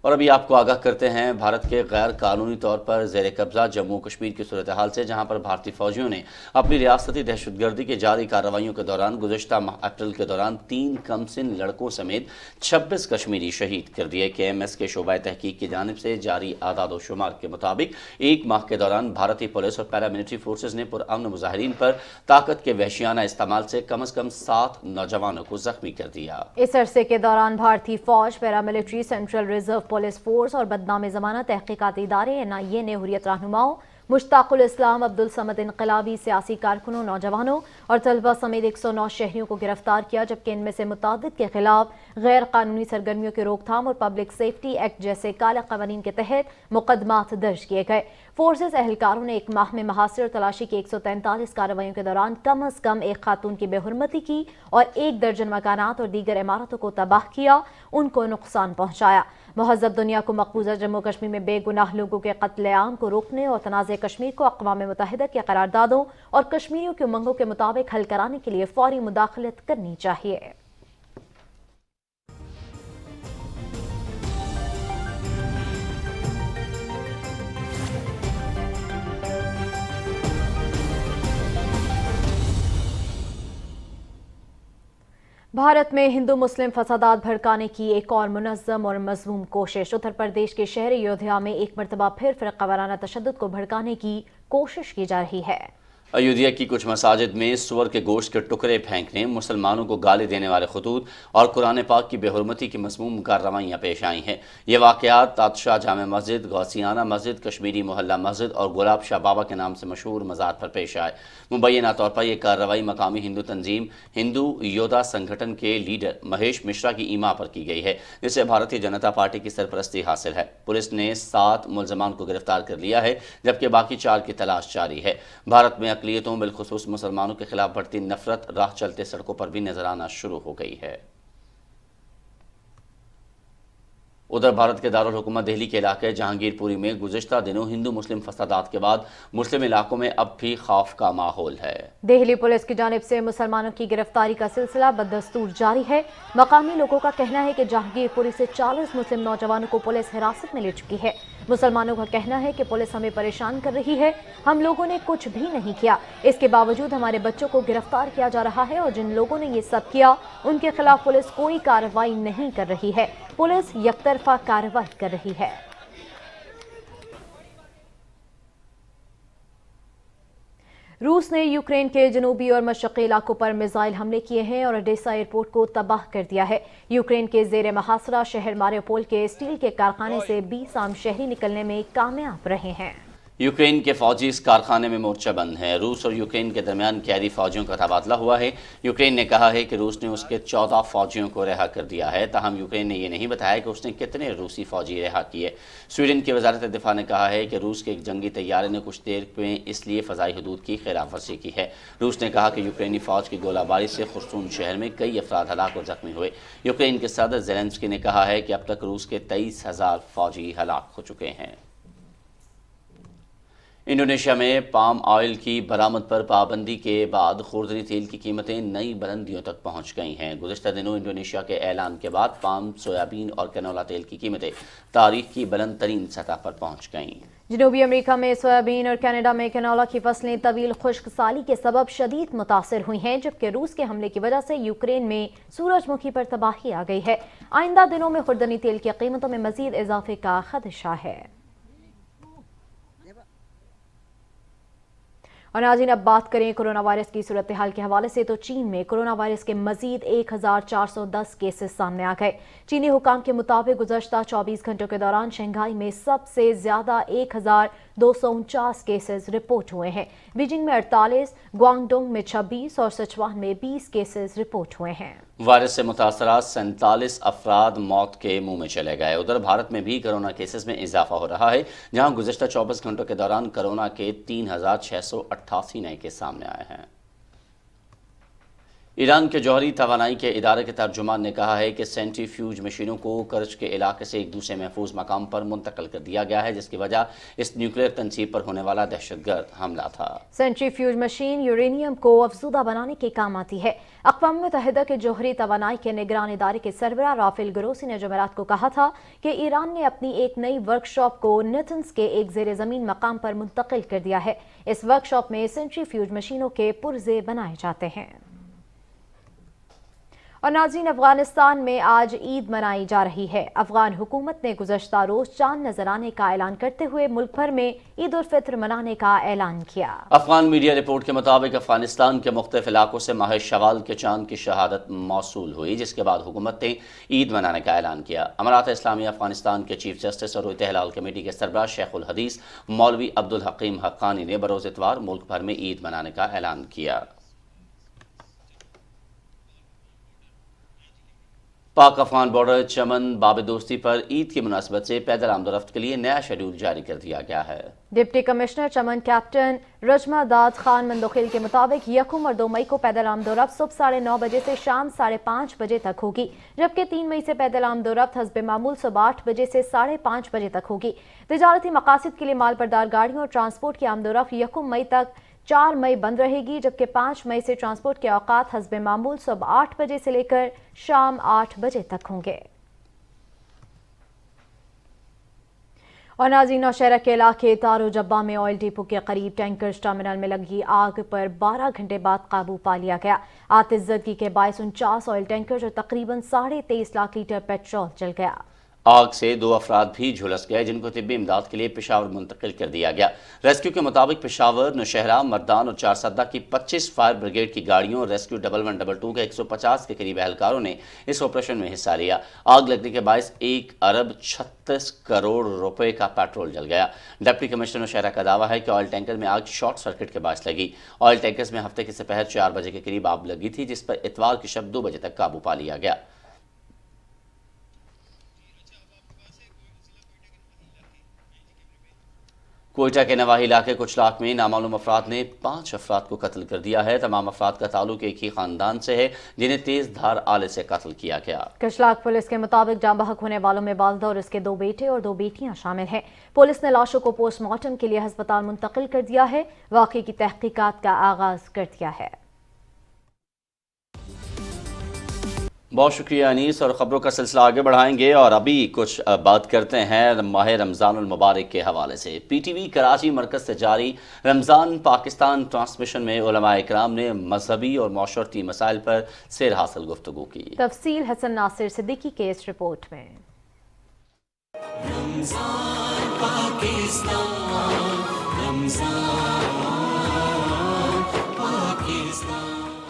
اور ابھی آپ کو آگاہ کرتے ہیں بھارت کے غیر قانونی طور پر زیر قبضہ جموں کشمیر کی صورتحال سے، جہاں پر بھارتی فوجیوں نے اپنی ریاستی دہشت گردی کے جاری کارروائیوں کے دوران گزشتہ ماہ اپریل کے دوران 3 کمسن لڑکوں سمیت 26 کشمیری شہید کر دیے۔ KMS کے شعبہ تحقیق کی جانب سے جاری اعداد و شمار کے مطابق 1 ماہ کے دوران بھارتی پولیس اور پیراملٹری فورسز نے پرامن مظاہرین پر طاقت کے وحشیانہ استعمال سے کم از کم 7 نوجوانوں کو زخمی کر دیا۔ اس عرصے کے دوران بھارتی فوج، paramilitary, central reserve police force اور بدنام زمانہ تحقیقاتی ادارے NIA نے حریت رہنماؤں، مشتاق الاسلام، عبدالصمد انقلابی، سیاسی کارکنوں، نوجوانوں اور طلبہ سمیت 109 شہریوں کو گرفتار کیا، جبکہ ان میں سے متعدد کے خلاف غیر قانونی سرگرمیوں کی روک تھام اور پبلک سیفٹی ایکٹ جیسے کالے قوانین کے تحت مقدمات درج کیے گئے۔ فورسز اہلکاروں نے 1 ماہ میں محاصرے اور تلاشی کی 143 کارروائیوں کے دوران کم از کم 1 خاتون کی بے حرمتی کی اور 1 درجن مکانات اور دیگر عمارتوں کو تباہ کیا، ان کو نقصان پہنچایا۔ مہذب دنیا کو مقبوضہ جموں کشمیر میں بے گناہ لوگوں کے قتل عام کو روکنے اور تنازع کشمیر کو اقوام متحدہ کی قراردادوں اور کشمیریوں کی امنگوں کے مطابق حل کرانے کے لیے فوری مداخلت کرنی چاہیے۔ بھارت میں ہندو مسلم فسادات بھڑکانے کی ایک اور منظم اور مذموم کوشش۔ اتر پردیش کے شہر ایودھیا میں ایک مرتبہ پھر فرقہ وارانہ تشدد کو بھڑکانے کی کوشش کی جا رہی ہے۔ ایودھیا کی کچھ مساجد میں سور کے گوشت کے ٹکڑے پھینکنے، مسلمانوں کو گالی دینے والے خطوط اور قرآن پاک کی بے حرمتی کی مذموم کارروائیاں پیش آئی ہیں۔ یہ واقعات تاتشاہ جامع مسجد، غوثیانہ مسجد، کشمیری محلہ مسجد اور گلاب شاہ بابا کے نام سے مشہور مزار پر پیش آئے۔ مبینہ طور پر یہ کارروائی مقامی ہندو تنظیم ہندو یودھا سنگھٹن کے لیڈر مہیش مشرا کی ایما پر کی گئی ہے، جسے بھارتیہ جنتا پارٹی کی سرپرستی حاصل ہے۔ پولیس نے 7 ملزمان کو گرفتار کر لیا ہے، جبکہ باقی 4 کی تلاش جاری ہے۔ بھارت میں اقلیتوں بالخصوص مسلمانوں کے خلاف بڑھتی نفرت راہ چلتے سڑکوں پر بھی نظر آنا شروع ہو گئی ہے۔ ادھر بھارت کے دارالحکومت دہلی کے علاقے جہانگیر پوری میں گزشتہ دنوں ہندو مسلم فسادات کے بعد مسلم علاقوں میں اب بھی خوف کا ماحول ہے۔ دہلی پولیس کی جانب سے مسلمانوں کی گرفتاری کا سلسلہ بدستور جاری ہے۔ مقامی لوگوں کا کہنا ہے کہ جہانگیر پوری سے 40 مسلم نوجوانوں کو پولیس حراست میں لے چکی ہے۔ مسلمانوں کا کہنا ہے کہ پولیس ہمیں پریشان کر رہی ہے، ہم لوگوں نے کچھ بھی نہیں کیا، اس کے باوجود ہمارے بچوں کو گرفتار کیا جا رہا ہے، اور جن لوگوں نے یہ سب کیا ان کے خلاف پولیس کوئی کارروائی نہیں کر رہی ہے۔ پولیس یک طرفہ کارروائی کر رہی ہے۔ روس نے یوکرین کے جنوبی اور مشرقی علاقوں پر میزائل حملے کیے ہیں اور اڈیسا ایئرپورٹ کو تباہ کر دیا ہے۔ یوکرین کے زیر محاصرہ شہر ماریوپول کے اسٹیل کے کارخانے سے 20 عام شہری نکلنے میں کامیاب رہے ہیں۔ یوکرین کے فوجی اس کارخانے میں مورچہ بند ہیں۔ روس اور یوکرین کے درمیان قیدی فوجیوں کا تبادلہ ہوا ہے۔ یوکرین نے کہا ہے کہ روس نے اس کے 14 فوجیوں کو رہا کر دیا ہے، تاہم یوکرین نے یہ نہیں بتایا کہ اس نے کتنے روسی فوجی رہا کیے۔ سویڈن کی وزارت دفاع نے کہا ہے کہ روس کے ایک جنگی طیارے نے کچھ دیر میں اس لیے فضائی حدود کی خلاف ورزی کی ہے۔ روس نے کہا کہ یوکرینی فوج کی گولہ باری سے خرسون شہر میں کئی افراد ہلاک اور زخمی ہوئے۔ یوکرین کے صدر زیلنسکی نے کہا ہے کہ اب تک روس کے 23,000 فوجی ہلاک ہو چکے ہیں۔ انڈونیشیا میں پام آئل کی برآمد پر پابندی کے بعد خوردنی تیل کی قیمتیں نئی بلندیوں تک پہنچ گئی ہیں۔ گزشتہ دنوں انڈونیشیا کے اعلان کے بعد پام، سویابین اور کنولا تیل کی قیمتیں تاریخ کی بلند ترین سطح پر پہنچ گئیں۔ جنوبی امریکہ میں سویابین اور کینیڈا میں کنولا کی فصلیں طویل خشک سالی کے سبب شدید متاثر ہوئی ہیں، جبکہ روس کے حملے کی وجہ سے یوکرین میں سورج مکھی پر تباہی آ گئی ہے۔ آئندہ دنوں میں خوردنی تیل کی قیمتوں میں مزید اضافے کا خدشہ ہے۔ اور ناظرین، اب بات کریں کورونا وائرس کی صورتحال کے حوالے سے، تو چین میں کورونا وائرس کے مزید 1410 کیسز سامنے آ گئے۔ چینی حکام کے مطابق گزشتہ 24 گھنٹوں کے دوران شنگھائی میں سب سے زیادہ 1249 کیسز رپورٹ ہوئے ہیں۔ بیجنگ میں 48، گوانگڈونگ میں 26 اور سچوان میں 20 کیسز رپورٹ ہوئے ہیں۔ وائرس سے متاثرہ 47 افراد موت کے منہ میں چلے گئے۔ ادھر بھارت میں بھی کرونا کیسز میں اضافہ ہو رہا ہے، جہاں گزشتہ 24 گھنٹوں کے دوران کرونا کے 3688 نئے کیس سامنے آئے ہیں۔ ایران کے جوہری توانائی کے ادارے کے ترجمان نے کہا ہے کہ سینٹریفیوج مشینوں کو کرچ کے علاقے سے ایک دوسرے محفوظ مقام پر منتقل کر دیا گیا ہے، جس کی وجہ اس نیوکلیئر تنصیب پر ہونے والا دہشت گرد حملہ تھا۔ سینٹریفیوج مشین یورینیم کو افزودہ بنانے کے کام آتی ہے۔ اقوام متحدہ کے جوہری توانائی کے نگران ادارے کے سربراہ رافیل گروسی نے جمعرات کو کہا تھا کہ ایران نے اپنی ایک نئی ورکشاپ کو نیتنز کے ایک زیر زمین مقام پر منتقل کر دیا ہے۔ اس ورکشاپ میں سینٹریفیوج مشینوں کے پرزے بنائے جاتے ہیں۔ اور ناظرین، افغانستان میں آج عید منائی جا رہی ہے۔ افغان حکومت نے گزشتہ روز چاند نظر آنے کا اعلان کرتے ہوئے ملک بھر میں عید الفطر منانے کا اعلان کیا۔ افغان میڈیا رپورٹ کے مطابق افغانستان کے مختلف علاقوں سے ماہ شوال کے چاند کی شہادت موصول ہوئی، جس کے بعد حکومت نے عید منانے کا اعلان کیا۔ امارات اسلامیہ افغانستان کے چیف جسٹس اور رویت ہلال کمیٹی کے سربراہ شیخ الحدیث مولوی عبدالحکیم حقانی نے بروز اتوار ملک بھر میں عید منانے کا اعلان کیا۔ پاک افغان بارڈر چمن باب دوستی پر عید کی مناسبت سے پیدل آمد و رفت کے لیے نیا شیڈول جاری کر دیا گیا ہے۔ ڈپٹی کمشنر چمن کیپٹن رجمہ داد خان مندوخیل کے مطابق 1 اور 2 مئی کو پیدل آمد و رفت صبح 9:30 بجے سے شام 5:30 بجے تک ہوگی، جبکہ 3 مئی سے پیدل آمد و رفت حسب معمول صبح 8 بجے سے 5:30 بجے تک ہوگی۔ تجارتی مقاصد کے لیے مال بردار گاڑیوں اور ٹرانسپورٹ کی آمد و رفت 1 مئی تک 4 مئی بند رہے گی، جبکہ 5 مئی سے ٹرانسپورٹ کے اوقات حسب معمول صبح 8 بجے سے لے کر شام 8 بجے تک ہوں گے۔ اور ناظرین، نوشہرہ کے علاقے تارو جبہ میں آئل ڈیپو کے قریب ٹینکرز ٹرمینل میں لگی آگ پر 12 گھنٹے بعد قابو پا لیا گیا۔ آتش زدگی کے باعث 49 آئل ٹینکرز اور تقریباً 23.5 لاکھ لیٹر پیٹرول جل گیا۔ آگ سے 2 افراد بھی جھلس گئے، جن کو طبی امداد کے لیے پشاور منتقل کر دیا گیا۔ ریسکیو کے مطابق پشاور، نوشہرہ، مردان اور چارسدہ کی 25 فائر بریگیڈ کی گاڑیوں اور ریسکیو 1122 کے 150 کے قریب اہلکاروں نے اس آپریشن میں حصہ لیا۔ آگ لگنے کے باعث 1 ارب 36 کروڑ روپے کا پیٹرول جل گیا۔ ڈپٹی کمشنر نوشہرہ کا دعویٰ ہے کہ آئل ٹینکر میں آگ شارٹ سرکٹ کے باعث لگی۔ آئل ٹینکرز میں ہفتے کے سپہر 4 بجے کے قریب آگ لگی تھی، جس پر اتوار کی شب 2 بجے تک قابو پا لیا گیا۔ کوئٹہ کے نواحی علاقے کچلاک میں نامعلوم افراد نے 5 افراد کو قتل کر دیا ہے۔ تمام افراد کا تعلق ایک ہی خاندان سے ہے، جنہیں تیز دھار آلے سے قتل کیا گیا۔ کچلاک پولیس کے مطابق جاں بحق ہونے والوں میں والدہ اور اس کے 2 بیٹے اور 2 بیٹیاں شامل ہیں۔ پولیس نے لاشوں کو پوسٹ مارٹم کے لیے ہسپتال منتقل کر دیا ہے۔ واقعے کی تحقیقات کا آغاز کر دیا ہے۔ بہت شکریہ انیس، اور خبروں کا سلسلہ آگے بڑھائیں گے اور ابھی کچھ بات کرتے ہیں ماہ رمضان المبارک کے حوالے سے۔ پی ٹی وی کراچی مرکز سے جاری رمضان پاکستان ٹرانسمیشن میں علماء اکرام نے مذہبی اور معاشرتی مسائل پر سیر حاصل گفتگو کی۔ تفصیل حسن ناصر صدیقی کے اس رپورٹ میں۔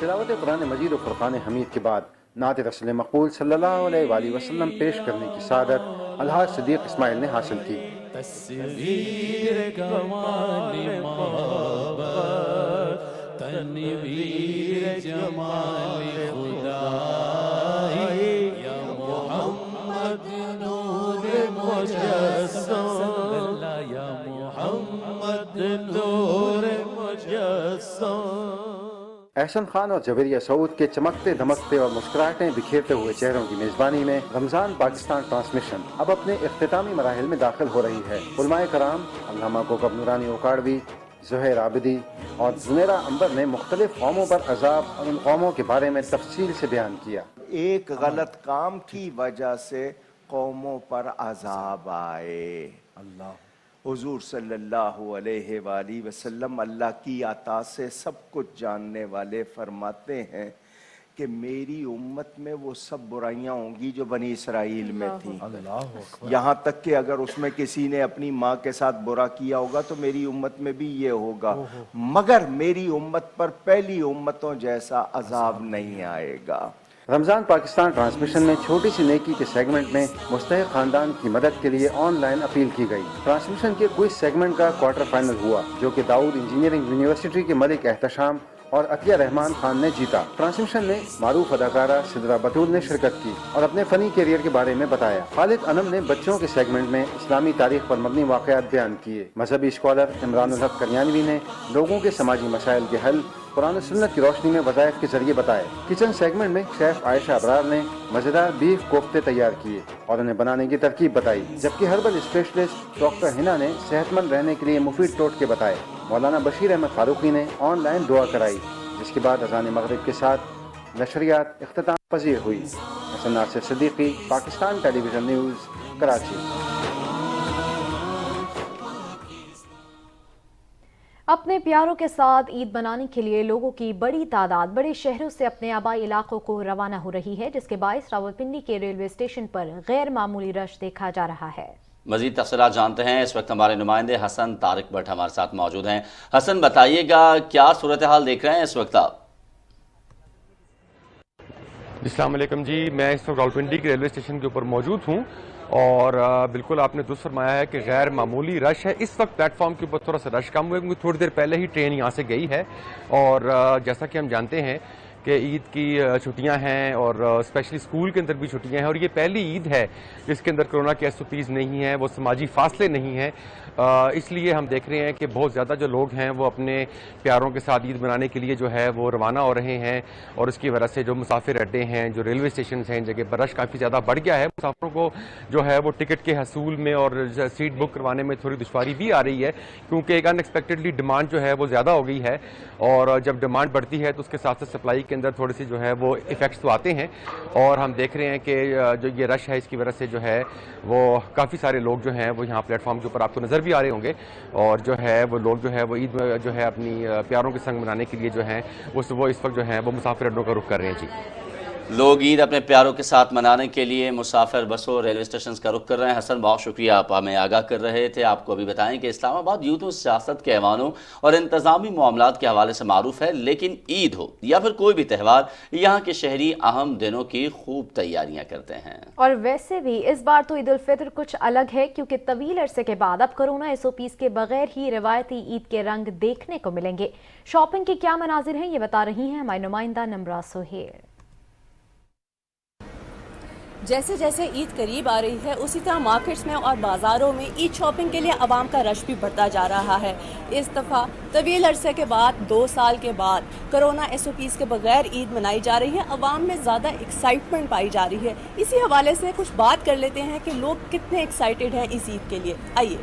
تلاوت قرآن مجید و فرقان حمید کے بعد نعت رسول مقبول صلی اللہ علیہ وآلہ وسلم پیش کرنے کی سعادت الحاج صدیق اسماعیل نے حاصل کی۔ تصویر کمال محبت تنویر جمال خدا یا محمد نور مجسم یا محمد نور مجسم۔ احسن خان اور جویریہ سعود کے چمکتے دمکتے اور مسکراہٹیں بکھیرتے ہوئے چہروں کی میزبانی میں رمضان پاکستان ٹرانسمیشن اب اپنے اختتامی مراحل میں داخل ہو رہی ہے۔ علماء کرام علامہ کوکب نورانی اوکاڑوی، زہیر عابدی اور زنیرہ عنبر نے مختلف قوموں پر عذاب اور ان قوموں کے بارے میں تفصیل سے بیان کیا۔ ایک غلط کام کی وجہ سے قوموں پر عذاب آئے۔ اللہ حضور صلی اللہ علیہ وآلہ وسلم اللہ کی عطا سے سب کچھ جاننے والے فرماتے ہیں کہ میری امت میں وہ سب برائیاں ہوں گی جو بنی اسرائیل میں تھیں، یہاں تک کہ اگر اس میں کسی نے اپنی ماں کے ساتھ برا کیا ہوگا تو میری امت میں بھی یہ ہوگا، مگر میری امت پر پہلی امتوں جیسا عذاب نہیں آئے گا۔ رمضان پاکستان ٹرانسمیشن میں چھوٹی سی نیکی کے سیگمنٹ میں مستحق خاندان کی مدد کے لیے آن لائن اپیل کی گئی۔ ٹرانسمیشن کے کوئز سیگمنٹ کا کوارٹر فائنل ہوا، جو کہ داؤد انجینئرنگ یونیورسٹی کے ملک احتشام اور عطیہ رحمان خان نے جیتا۔ ٹرانسمیشن میں معروف اداکارہ سدرا بطول نے شرکت کی اور اپنے فنی کیریئر کے بارے میں بتایا۔ خالد انم نے بچوں کے سیگمنٹ میں اسلامی تاریخ پر مبنی واقعات بیان کیے۔ مذہبی اسکالر عمران الحق کریانوی نے لوگوں کے سماجی مسائل کے حل قرآن و سنت کی روشنی میں وظائف کے ذریعے بتائے۔ کچن سیگمنٹ میں شیف عائشہ ابرار نے مزیدار بیف کوفتے تیار کیے اور انہیں بنانے کی ترکیب بتائی، جبکہ ہربل اسپیشلسٹ ڈاکٹر ہنا نے صحت مند رہنے کے لیے مفید ٹوٹکے بتائے۔ مولانا بشیر احمد فاروقی نے آن لائن دعا کرائی، جس کے بعد اذان مغرب کے ساتھ نشریات اختتام پذیر ہوئی۔ حسن ناصر صدیقی، پاکستان ٹیلی ویژن نیوز، کراچی۔ اپنے پیاروں کے ساتھ عید منانے کے لیے لوگوں کی بڑی تعداد بڑے شہروں سے اپنے آبائی علاقوں کو روانہ ہو رہی ہے، جس کے باعث راولپنڈی کے ریلوے اسٹیشن پر غیر معمولی رش دیکھا جا رہا ہے۔ مزید تفصیلات جانتے ہیں، اس وقت ہمارے نمائندے حسن طارق بٹ ہمارے ساتھ موجود ہیں۔ حسن، بتائیے گا کیا صورتحال دیکھ رہے ہیں اس وقت آپ؟ السلام علیکم جی، میں اس وقت راولپنڈی کے ریلوے اسٹیشن کے اوپر موجود ہوں اور بالکل آپ نے درست فرمایا ہے کہ غیر معمولی رش ہے۔ اس وقت پلیٹ فارم کے اوپر تھوڑا سا رش کم ہوا ہے کیونکہ تھوڑی دیر پہلے ہی ٹرین یہاں سے گئی ہے، اور جیسا کہ ہم جانتے ہیں کہ عید کی چھٹیاں ہیں اور اسپیشلی اسکول کے اندر بھی چھٹیاں ہیں، اور یہ پہلی عید ہے جس کے اندر کرونا کے SOPs نہیں ہیں، وہ سماجی فاصلے نہیں ہیں، اس لیے ہم دیکھ رہے ہیں کہ بہت زیادہ جو لوگ ہیں وہ اپنے پیاروں کے ساتھ عید منانے کے لیے جو ہے وہ روانہ ہو رہے ہیں، اور اس کی وجہ سے جو مسافر اڈے ہیں، جو ریلوے اسٹیشنز ہیں، جگہ پر رش کافی زیادہ بڑھ گیا ہے۔ مسافروں کو جو ہے وہ ٹکٹ کے حصول میں اور سیٹ بک کروانے میں تھوڑی دشواری بھی آ رہی ہے، کیونکہ ایک ان ایکسپیکٹڈلی ڈیمانڈ جو ہے وہ زیادہ ہو گئی ہے، اور جب ڈیمانڈ بڑھتی ہے تو اس کے ساتھ ساتھ سپلائی کے اندر تھوڑی سی جو ہے وہ ایفیکٹس تو آتے ہیں، اور ہم دیکھ رہے ہیں کہ جو یہ رش ہے اس کی وجہ سے جو ہے وہ کافی سارے لوگ جو ہیں وہ یہاں پلیٹ فارم کے اوپر آپ کو نظر بھی آ رہے ہوں گے، اور جو ہے وہ لوگ جو ہے وہ عید جو ہے اپنی پیاروں کے سنگ منانے کے لیے جو ہیں وہ اس وقت جو ہے وہ مسافر اڈوں کا رخ کر رہے ہیں۔ جی، لوگ عید اپنے پیاروں کے ساتھ منانے کے لیے مسافر بسوں ریلوے اسٹیشنز کا رخ کر رہے ہیں۔ حسن، بہت شکریہ، آپ ہمیں آگاہ کر رہے تھے۔ آپ کو ابھی بتائیں کہ اسلام آباد یوں تو سیاست کے ایوانوں اور انتظامی معاملات کے حوالے سے معروف ہے، لیکن عید ہو یا پھر کوئی بھی تہوار، یہاں کے شہری اہم دنوں کی خوب تیاریاں کرتے ہیں۔ اور ویسے بھی اس بار تو عید الفطر کچھ الگ ہے، کیونکہ طویل عرصے کے بعد اب کرونا SOPs کے بغیر ہی روایتی عید کے رنگ دیکھنے کو ملیں گے۔ شاپنگ کے کیا مناظر ہیں یہ بتا رہی ہیں ہماری نمائندہ نمرا سہیل۔ جیسے جیسے عید قریب آ رہی ہے اسی طرح مارکیٹس میں اور بازاروں میں عید شاپنگ کے لیے عوام کا رش بھی بڑھتا جا رہا ہے۔ اس دفعہ طویل عرصے کے بعد 2 سال کے بعد کرونا SOPs کے بغیر عید منائی جا رہی ہے، عوام میں زیادہ ایکسائٹمنٹ پائی جا رہی ہے۔ اسی حوالے سے کچھ بات کر لیتے ہیں کہ لوگ کتنے ایکسائٹڈ ہیں اس عید کے لیے۔ آئیے،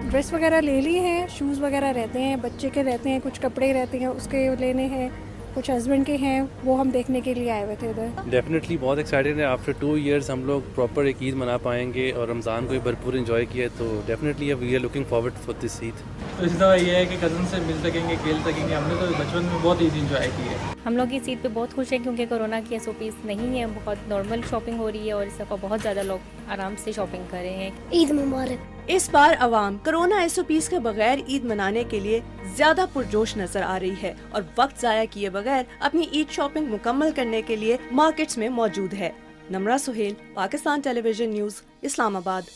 ڈریس وغیرہ لے لی ہیں، شوز وغیرہ رہتے ہیں، بچے کے رہتے ہیں، کچھ کپڑے رہتے ہیں اس کے لینے ہیں، کچھ ہسبینڈ کے ہیں، وہ ہم دیکھنے کے لیے آئے ہوئے تھے ادھر۔ ڈیفینیٹلی بہت ایکسائٹیڈ ہے، آفٹر 2 ایئرس ہم لوگ پراپر ایک عید منا پائیں گے اور رمضان کو بھی بھرپور انجوائے کیا ہے، تو definitely we are looking forward for this Eid. تو اس طرح یہ ہے کہ کزن سے مل سکیں گے، کھیل سکیں گے۔ ہم نے تو بچپن میں بہت عید انجوائے کی ہے۔ ہم لوگ اس عید پہ بہت خوش ہیں کیونکہ کورونا کی SOPs نہیں ہے، بہت نارمل شاپنگ ہو رہی ہے اور اس دفعہ بہت زیادہ لوگ آرام سے شاپنگ کر رہے ہیں۔ عید مبارک۔ اس بار عوام کرونا SOPs کے بغیر عید منانے کے لیے زیادہ پرجوش نظر آ رہی ہے اور وقت ضائع کیے بغیر اپنی عید شاپنگ مکمل کرنے کے لیے مارکیٹس میں موجود ہے۔ نمرا سہیل، پاکستان ٹیلی ویژن نیوز، اسلام آباد۔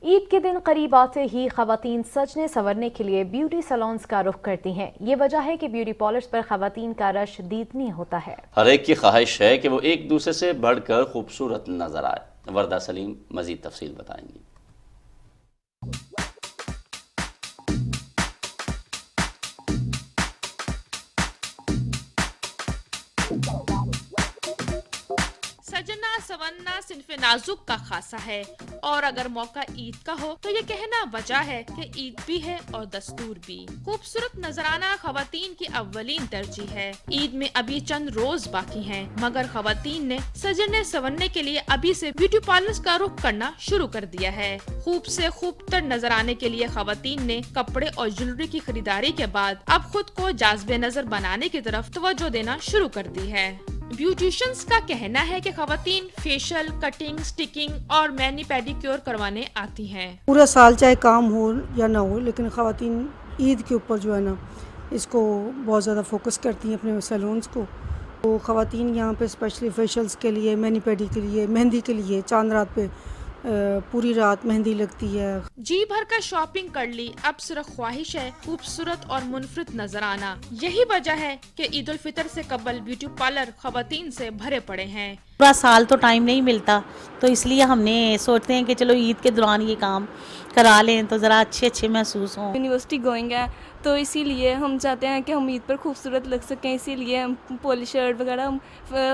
عید کے دن قریب آتے ہی خواتین سجنے سنورنے کے لیے بیوٹی سیلونز کا رخ کرتی ہیں۔ یہ وجہ ہے کہ بیوٹی پارلرز پر خواتین کا رش دیدنی ہوتا ہے۔ ہر ایک کی خواہش ہے کہ وہ ایک دوسرے سے بڑھ کر خوبصورت نظر آئے۔ وردہ سلیم مزید تفصیل بتائیں گی۔ سجنا سورنا صنف نازک کا خاصہ ہے، اور اگر موقع عید کا ہو تو یہ کہنا وجہ ہے کہ عید بھی ہے اور دستور بھی۔ خوبصورت نذرانہ خواتین کی اولین ترجیح ہے۔ عید میں ابھی چند روز باقی ہیں، مگر خواتین نے سجنے سورنے کے لیے ابھی سے بیوٹی پارلرز کا رخ کرنا شروع کر دیا ہے۔ خوب سے خوب تر نظر آنے کے لیے خواتین نے کپڑے اور جیولری کی خریداری کے بعد اب خود کو جاذب نظر بنانے کی طرف توجہ دینا شروع کر دی ہے۔ بیوٹیشنز کا کہنا ہے کہ خواتین فیشل، کٹنگ، سٹکنگ اور مینی پیڈیکیور کروانے آتی ہیں۔ پورا سال چاہے کام ہو یا نہ ہو، لیکن خواتین عید کے اوپر جو ہے نا اس کو بہت زیادہ فوکس کرتی ہیں اپنے سیلونز کو۔ تو خواتین یہاں پہ اسپیشلی فیشلز کے لیے، مینی پیڈی کے لیے، مہندی کے لیے، چاند رات پہ پوری رات مہندی لگتی ہے۔ جی بھر کر شاپنگ کر لی، اب صرف خواہش ہے خوبصورت اور منفرد نظر آنا۔ یہی وجہ ہے کہ عید الفطر سے قبل بیوٹی پارلر خواتین سے بھرے پڑے ہیں۔ पूरा साल तो टाइम नहीं मिलता, तो इसलिए हमने सोचते हैं कि चलो ईद के दौरान ये काम करा लें तो ज़रा अच्छे महसूस हों। यूनिवर्सिटी गोइंग है तो इसीलिए हम चाहते हैं कि हम ईद पर खूबसूरत लग सकें, इसीलिए हम पॉलिश शर्ट वगैरह हम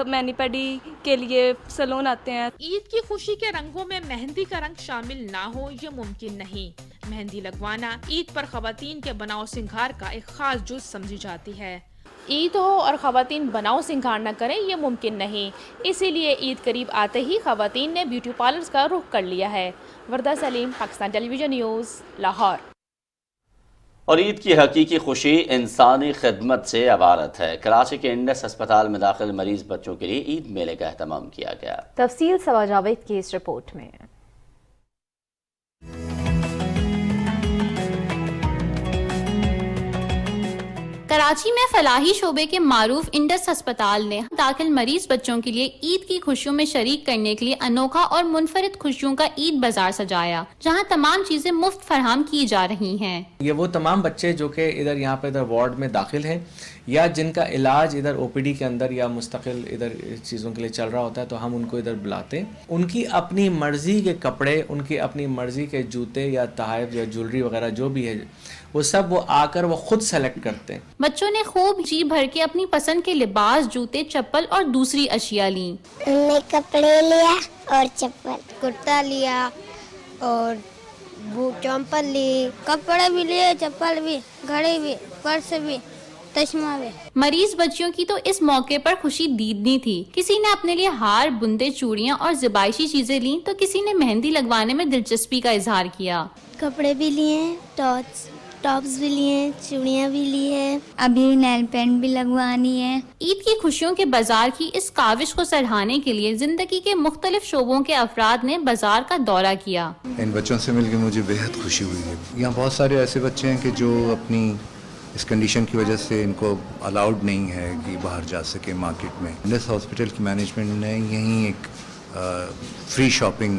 मैनी पेडी के लिए सैलून आते हैं। ईद की खुशी के रंगों में मेहंदी का रंग शामिल ना हो ये मुमकिन नहीं। मेहंदी लगवाना ईद पर खवातीन के बनाव सिंगार का एक खास जुज समझी जाती है। ईद हो और खवातीन बनाव सिंगार न करें ये मुमकिन नहीं, इसीलिए ईद करीब आते ही खवातीन ने ब्यूटी पार्लर्स का रुख कर लिया है। वर्दा सलीम, पाकिस्तान टेलीविजन न्यूज़, लाहौर। और ईद की हकीकी खुशी इंसानी खिदमत से इबारत है। कराची के इंडस अस्पताल में दाखिल मरीज बच्चों के लिए ईद मेले का एहतमाम किया गया। तफसील सवा जावेद की इस रिपोर्ट में। कराची में फलाही शोबे के मारूफ इंडस अस्पताल ने दाखिल मरीज बच्चों के लिए ईद की खुशियों में शरीक करने के लिए अनोखा और मुनफरिद खुशियों का ईद बाजार सजाया, जहां तमाम चीजें मुफ्त फराहम की जा रही हैं। ये वो तमाम बच्चे जो कि इधर यहाँ पे इधर वार्ड में दाखिल हैं या जिनका इलाज इधर ओपीडी के अंदर या मुस्तकिल इधर चीज़ों के लिए चल रहा होता है, तो हम उनको इधर बुलाते हैं। उनकी अपनी मर्जी के कपड़े, उनकी अपनी मर्जी के जूते या तहफ़ या ज्वेलरी वगैरह जो भी है, वो सब वो आकर वो खुद सेलेक्ट करते हैं। बच्चों ने खूब जी भर के अपनी पसंद के लिबास, जूते, चप्पल और दूसरी अशिया ली। हमने कपड़े लिया और चप्पल, कुर्ता लिया और बूट चप्पल ली, कपड़े भी लिए, चप्पल भी, घड़ी भी, पर्स भी, चश्मा भी। मरीज बच्चियों की तो इस मौके पर खुशी दीदनी थी। किसी ने अपने लिए हार, बुंदे, चूड़ियां और ज़िबाइशी चीजें ली, तो किसी ने मेहंदी लगवाने में दिलचस्पी का इजहार किया। कपड़े भी लिए, टॉप्स भी लिए, चूड़ियां भी ली है, अभी नेल पेंट भी लगवानी है। ईद की खुशियों के बाजार की इस काविश को सराहने के लिए जिंदगी के मुख्तलिफ शोबों के अफराद ने बाजार का दौरा किया। इन बच्चों से मिलकर मुझे बेहद खुशी हुई है। यहाँ बहुत सारे ऐसे बच्चे हैं कि जो अपनी इस कंडीशन की वजह से इनको अलाउड नहीं है कि बाहर जा सके मार्केट में। इंडस हॉस्पिटल की मैनेजमेंट ने यहीं एक फ्री शॉपिंग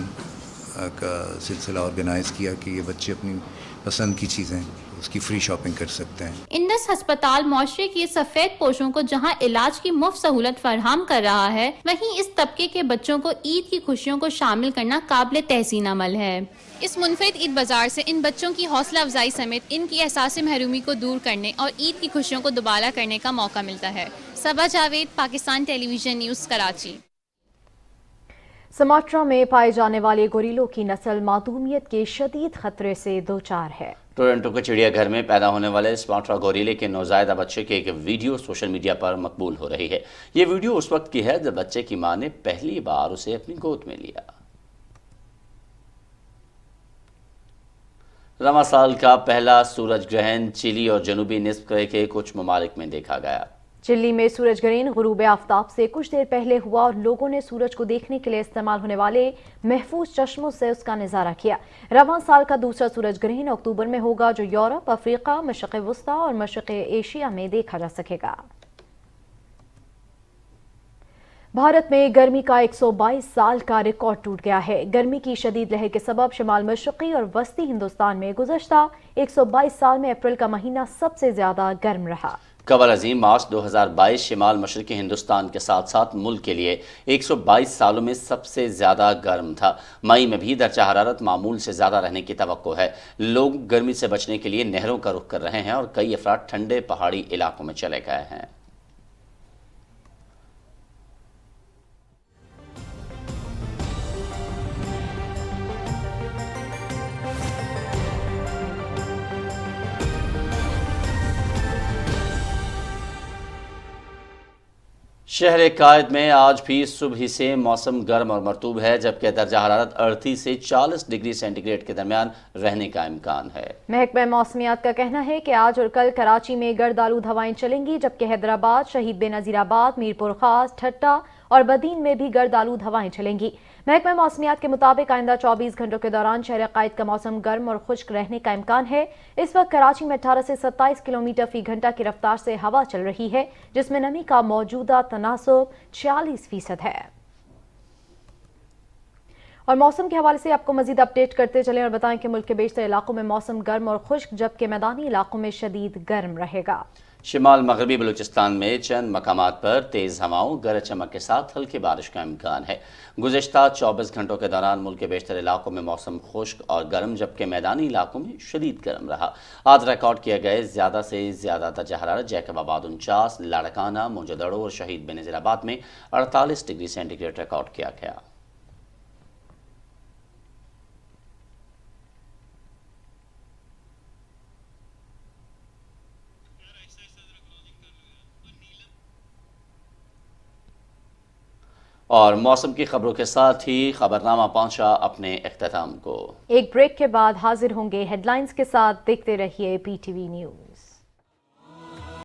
का सिलसिला ऑर्गेनाइज़ किया कि ये बच्चे अपनी पसंद की चीज़ें उसकी फ्री शॉपिंग कर सकते हैं। इंडस अस्पताल मुआशरे की सफेद पोशों को जहां इलाज की मुफ्त सहूलत फराहम कर रहा है, वहीं इस तबके के बच्चों को ईद की खुशियों को शामिल करना काबिल तहसीन अमल है। इस मुनफरिद ईद बाजार से इन बच्चों की हौसला अफजाई समेत इनकी एहसास महरूमी को दूर करने और ईद की खुशियों को दोबारा करने का मौका मिलता है। Saba Javed, Pakistan television news, Karachi. Sumatra में पाए जाने वाले गोरिल्लों की नस्ल मासूमियत के शदीद खतरे से दोचार है। टोरंटो के चिड़ियाघर में पैदा होने वाले सुमात्रा गोरिल्ले के नौजायदा बच्चे की एक वीडियो सोशल मीडिया पर मकबूल हो रही है। ये वीडियो उस वक्त की है जब बच्चे की मां ने पहली बार उसे अपनी गोद में लिया। रवां साल का पहला सूरज ग्रहण चिली और जनूबी निस्फ के कुछ ममालिक में देखा गया। चिली में सूरज ग्रहण गुरूब आफ्ताब से कुछ देर पहले हुआ और लोगों ने सूरज को देखने के लिए इस्तेमाल होने वाले महफूज चश्मों से उसका नज़ारा किया। रवां साल का दूसरा सूरज ग्रहण अक्टूबर में होगा, जो यूरोप, अफ्रीका, मशरक़ वस्ता और मशरक़ एशिया में देखा जा सकेगा। भारत में गर्मी का 122 साल का रिकॉर्ड टूट गया है। गर्मी की शदीद लहर के सबब शिमाल मशरक़ी और वस्ती हिंदुस्तान में गुज़श्ता 122 साल में अप्रैल का महीना सबसे ज्यादा गर्म रहा। कमर अजीम मार्च 2022 शिमाल मशरक़ी हिंदुस्तान के साथ साथ मुल्क के लिए 122 सालों में सबसे ज़्यादा गर्म था। मई में भी दर्जा हरारत मामूल से ज़्यादा रहने की तवक्को है। लोग गर्मी से बचने के लिए नहरों का रुख कर रहे हैं और कई अफराद ठंडे पहाड़ी इलाकों में चले गए हैं। शहर कायद में आज भी सुबह से मौसम गर्म और मरतूब है, जबकि दर्जा हरारत 38 से 40 डिग्री सेंटीग्रेड के दरमियान रहने का इम्कान है। महकमा मौसमियात का कहना है कि आज और कल कराची में गर्द आलूद हवाएं चलेंगी, जबकि हैदराबाद, शहीद बेनज़ीराबाद, मीरपुर खास, ठट्टा और बदीन में भी गर्द आलूद हवाएं चलेंगी। महकमा मौसमियात के मुताबिक आइंदा 24 घंटों के दौरान शहर कायद का मौसम गर्म और खुश्क रहने का इम्कान है। इस वक्त कराची में 18 से 27 किलोमीटर फी घंटा की रफ्तार से हवा चल रही है, जिसमें नमी का मौजूदा तनासुब 46% है। और मौसम के हवाले से आपको मजीद अपडेट करते चलें और बताएं कि मुल्क के बेशतर इलाकों में मौसम गर्म और खुश्क, जबकि मैदानी इलाकों में शदीद गर्म रहेगा। شمال مغربی بلوچستان میں چند مقامات پر تیز ہواؤں گرج چمک کے ساتھ ہلکی بارش کا امکان ہے۔ گزشتہ 24 گھنٹوں کے دوران ملک کے بیشتر علاقوں میں موسم خشک اور گرم، جبکہ میدانی علاقوں میں شدید گرم رہا۔ آج ریکارڈ کیے گئے زیادہ سے زیادہ درجہ حرارت جیکب آباد 49، لاڑکانہ، موجودڑو اور شہید بنظیر آباد میں 48 ڈگری سینٹی گریڈ ریکارڈ کیا گیا۔ اور موسم کی خبروں کے ساتھ ہی خبرنامہ پہنچا اپنے اختتام کو۔ ایک بریک کے بعد حاضر ہوں گے ہیڈ لائنز کے ساتھ، دیکھتے رہیے PTV نیوز۔